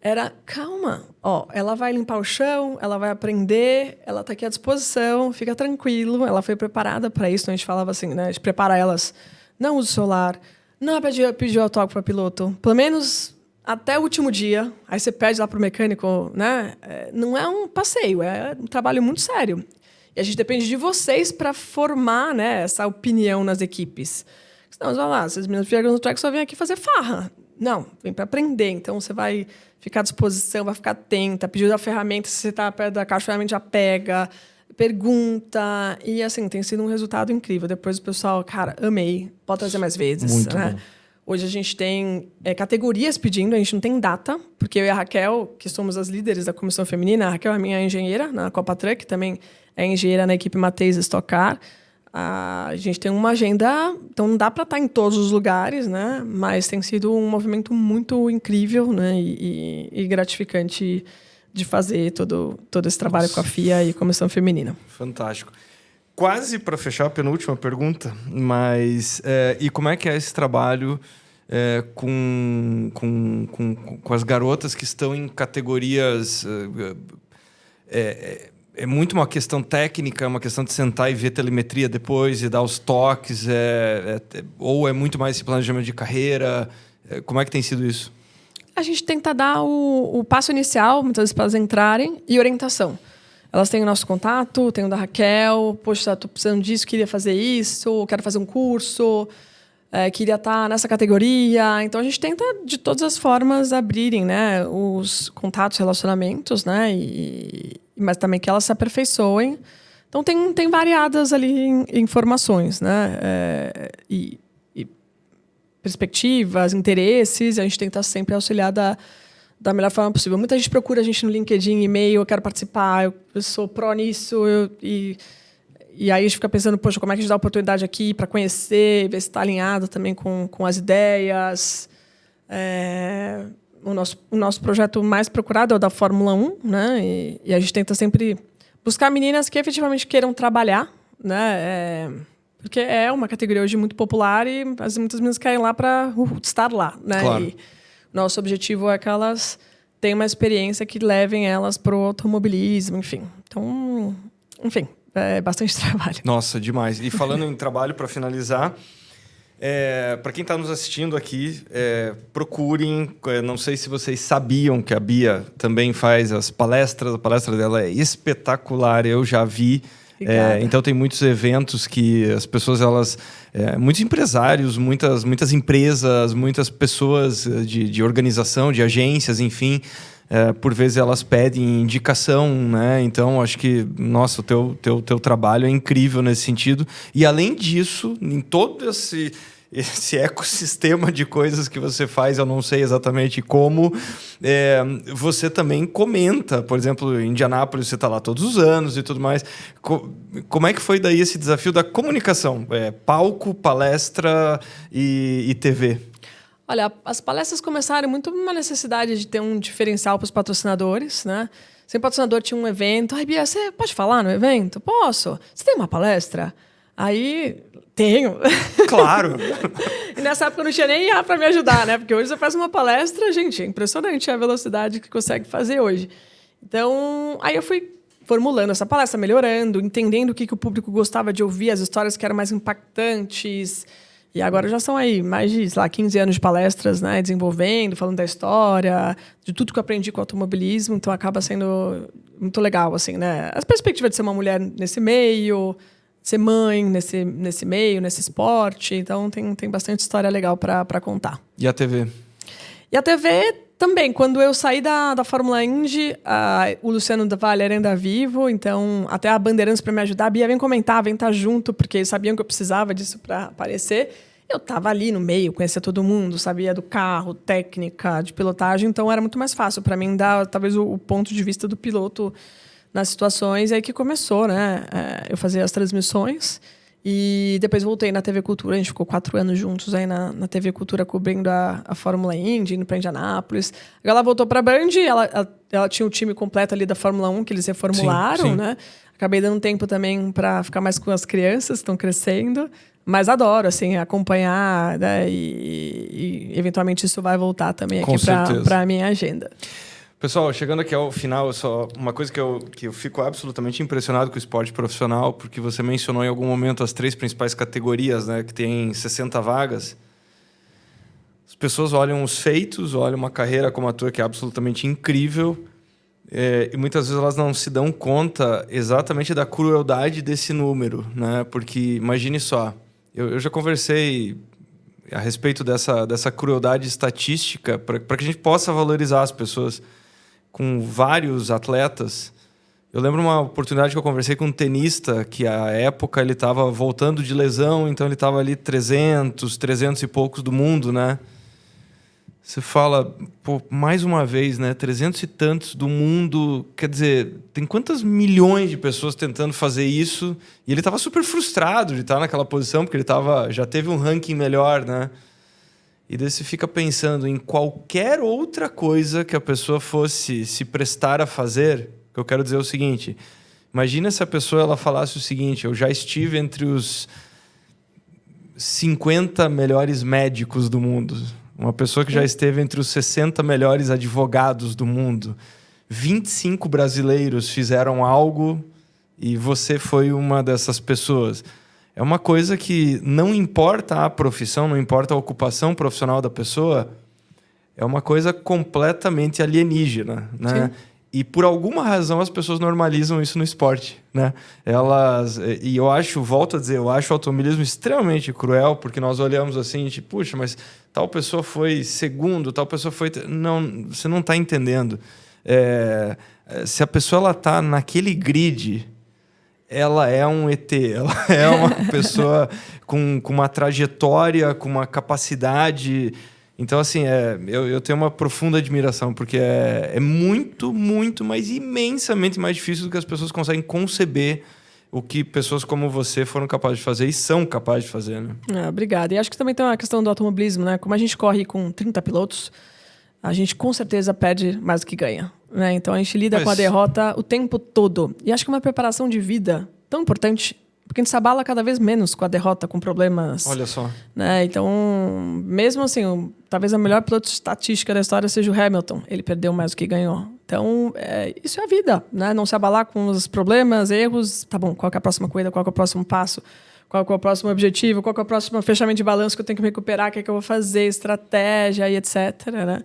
era, calma, ó, ela vai limpar o chão, ela vai aprender, ela está aqui à disposição, fica tranquilo. Ela foi preparada para isso, então a gente falava assim, né? A gente prepara elas, não usa o celular, não pedir autógrafo para piloto, pelo menos até o último dia. Aí você pede lá para o mecânico, né? Não é um passeio, é um trabalho muito sério. E a gente depende de vocês para formar, né, essa opinião nas equipes. Senão, olha lá, essas meninas do track só vêm aqui fazer farra. Não, vem para aprender. Então, você vai ficar à disposição, vai ficar atenta, pedir a ferramenta, se você está perto da caixa, a ferramenta já pega, pergunta. E, assim, tem sido um resultado incrível. Depois o pessoal, cara, amei, pode trazer mais vezes. Muito né? bom. Hoje a gente tem categorias pedindo, a gente não tem data, porque eu e a Raquel, que somos as líderes da comissão feminina, a Raquel é minha engenheira na Copa Truck, também é engenheira na equipe Mateis Stock Car. A gente tem uma agenda, então não dá para estar em todos os lugares, né? Mas tem sido um movimento muito incrível, né? E gratificante de fazer todo esse trabalho com a FIA e comissão feminina. Fantástico. Quase para fechar a penúltima pergunta, mas e como é que é esse trabalho com as garotas que estão em categorias... É muito uma questão técnica, uma questão de sentar e ver telemetria depois e dar os toques, ou é muito mais esse planejamento de carreira? Como é que tem sido isso? A gente tenta dar o passo inicial, muitas vezes, para elas entrarem, e orientação. Elas têm o nosso contato, tem o da Raquel, poxa, estou precisando disso, queria fazer isso, quero fazer um curso, queria estar nessa categoria. Então, a gente tenta, de todas as formas, abrirem, né, os contatos, relacionamentos, né, mas também que elas se aperfeiçoem. Então, tem variadas ali informações, né, e perspectivas, interesses. A gente tenta sempre auxiliar da melhor forma possível. Muita gente procura a gente no LinkedIn, e-mail, eu quero participar, eu sou pró nisso, e aí a gente fica pensando, poxa, como é que a gente dá oportunidade aqui para conhecer, ver se está alinhado também com as ideias. O nosso projeto mais procurado é o da Fórmula 1, né? E a gente tenta sempre buscar meninas que efetivamente queiram trabalhar, né? Porque é uma categoria hoje muito popular e muitas meninas querem lá para estar lá, né? Claro. E nosso objetivo é que elas tenham uma experiência que levem elas para o automobilismo, enfim. Então, enfim, é bastante trabalho. Nossa, demais. E falando em trabalho, para finalizar, para quem está nos assistindo aqui, procurem. Não sei se vocês sabiam que a Bia também faz as palestras. A palestra dela é espetacular, eu já vi. Obrigada. Então tem muitos eventos que as pessoas, muitos empresários, muitas empresas, muitas pessoas de organização, de agências, enfim, por vezes elas pedem indicação, né? Então acho que, nossa, o teu trabalho é incrível nesse sentido. E além disso, em todo esse ecossistema de coisas que você faz, eu não sei exatamente como, você também comenta, por exemplo, em Indianápolis você está lá todos os anos e tudo mais. Como é que foi daí esse desafio da comunicação? Palco, palestra e TV? Olha, as palestras começaram muito uma necessidade de ter um diferencial para os patrocinadores, né? Se o patrocinador tinha um evento, Bia, você pode falar no evento? Posso. Você tem uma palestra? Aí, tenho. Claro. E nessa época eu não tinha nem IA para me ajudar, né? Porque hoje você faz uma palestra, gente, é impressionante a velocidade que consegue fazer hoje. Então, aí eu fui formulando essa palestra, melhorando, entendendo o que o público gostava de ouvir, as histórias que eram mais impactantes. E agora já são aí mais de, 15 anos de palestras, né? Desenvolvendo, falando da história, de tudo que eu aprendi com o automobilismo. Então, acaba sendo muito legal, assim, né? A perspectiva de ser uma mulher nesse meio, ser mãe nesse meio, nesse esporte. Então, tem bastante história legal para contar. E a TV? E a TV também. Quando eu saí da Fórmula Indy, o Luciano da Vale era ainda vivo. Então, até a Bandeirantes para me ajudar. A Bia, vem comentar, vem estar junto, porque eles sabiam que eu precisava disso para aparecer. Eu estava ali no meio, conhecia todo mundo, sabia do carro, técnica, de pilotagem. Então, era muito mais fácil para mim dar, talvez, o ponto de vista do piloto nas situações. E aí que começou, né? Eu fazia as transmissões e depois voltei na TV Cultura. A gente ficou 4 anos juntos aí na TV Cultura cobrindo a Fórmula Indy, indo para Indianápolis. Agora ela voltou para a Band, ela tinha o time completo ali da Fórmula 1 que eles reformularam, sim. Né? Acabei dando tempo também para ficar mais com as crianças que estão crescendo. Mas adoro, assim, acompanhar, né? E eventualmente isso vai voltar também aqui para a minha agenda. Pessoal, chegando aqui ao final, uma coisa que eu fico absolutamente impressionado com o esporte profissional, porque você mencionou em algum momento as 3 principais categorias, né, que tem 60 vagas. As pessoas olham os feitos, olham uma carreira como a tua, que é absolutamente incrível, e muitas vezes elas não se dão conta exatamente da crueldade desse número, né? Porque imagine só, eu já conversei a respeito dessa crueldade estatística para que a gente possa valorizar as pessoas. Com vários atletas. Eu lembro uma oportunidade que eu conversei com um tenista que, à época, ele estava voltando de lesão, então ele estava ali 300 e poucos do mundo, né? Você fala, pô, mais uma vez, né? 300 e tantos do mundo, quer dizer, tem quantas milhões de pessoas tentando fazer isso? E ele estava super frustrado de estar naquela posição, porque ele já teve um ranking melhor, né? E daí você fica pensando em qualquer outra coisa que a pessoa fosse se prestar a fazer. Que eu quero dizer o seguinte: imagina se a pessoa ela falasse o seguinte: eu já estive entre os 50 melhores médicos do mundo. Uma pessoa que já esteve entre os 60 melhores advogados do mundo. 25 brasileiros fizeram algo e você foi uma dessas pessoas. É uma coisa que não importa a profissão, não importa a ocupação profissional da pessoa, é uma coisa completamente alienígena, né? Sim. E por alguma razão as pessoas normalizam isso no esporte, né? E eu volto a dizer, eu acho o automobilismo extremamente cruel, porque nós olhamos assim, tipo, puxa, mas tal pessoa foi segundo, tal pessoa foi... Não, você não está entendendo. Se a pessoa está naquele grid... ela é um ET, ela é uma pessoa com uma trajetória, com uma capacidade. Então, assim, eu tenho uma profunda admiração, porque é muito, muito, mas imensamente mais difícil do que as pessoas conseguem conceber o que pessoas como você foram capazes de fazer e são capazes de fazer, né? Obrigada. E acho que também tem uma questão do automobilismo, né? Como a gente corre com 30 pilotos, a gente com certeza perde mais do que ganha. Né? Então a gente lida com a derrota o tempo todo. E acho que é uma preparação de vida tão importante, porque a gente se abala cada vez menos com a derrota, com problemas. Olha só. Né? Então, mesmo assim, talvez a melhor piloto estatística da história seja o Hamilton. Ele perdeu mais do que ganhou. Então, isso é a vida. Né? Não se abalar com os problemas, erros. Tá bom, qual que é a próxima corrida? Qual que é o próximo passo? Qual que é o próximo objetivo? Qual que é o próximo fechamento de balanço que eu tenho que me recuperar? O que é que eu vou fazer? Estratégia e etc. Né?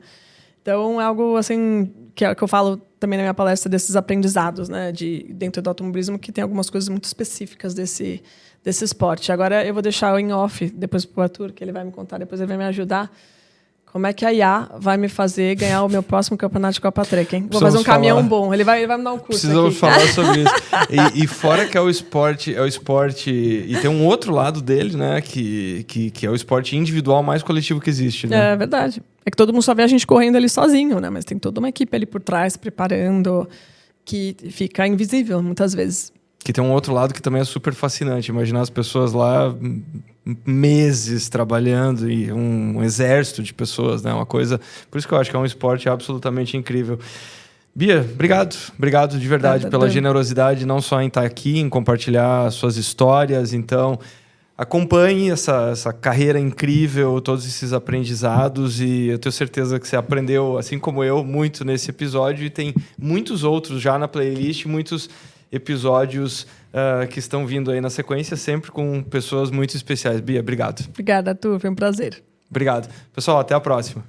Então, é algo assim que eu falo, também na minha palestra desses aprendizados, né, dentro do automobilismo, que tem algumas coisas muito específicas desse esporte. Agora eu vou deixar o em off depois para o Arthur, que ele vai me contar, depois ele vai me ajudar. Como é que a IA vai me fazer ganhar o meu próximo campeonato de Copa Trek, hein? Vou fazer um caminhão bom. Ele vai me dar um curso. Precisamos aqui. falar sobre isso. E fora que é o esporte. E tem um outro lado dele, né? Que é o esporte individual mais coletivo que existe, né? É verdade. É que todo mundo só vê a gente correndo ali sozinho, né? Mas tem toda uma equipe ali por trás, preparando, que fica invisível muitas vezes. Que tem um outro lado que também é super fascinante. Imaginar as pessoas lá meses trabalhando e um exército de pessoas, né? Uma coisa... Por isso que eu acho que é um esporte absolutamente incrível. Bia, obrigado. Obrigado de verdade pela generosidade, não só em estar aqui, em compartilhar suas histórias. Então, acompanhe essa carreira incrível, todos esses aprendizados, e eu tenho certeza que você aprendeu, assim como eu, muito nesse episódio, e tem muitos outros já na playlist, muitos episódios que estão vindo aí na sequência, sempre com pessoas muito especiais. Bia, obrigado. Obrigada, Arthur. Foi um prazer. Obrigado. Pessoal, até a próxima.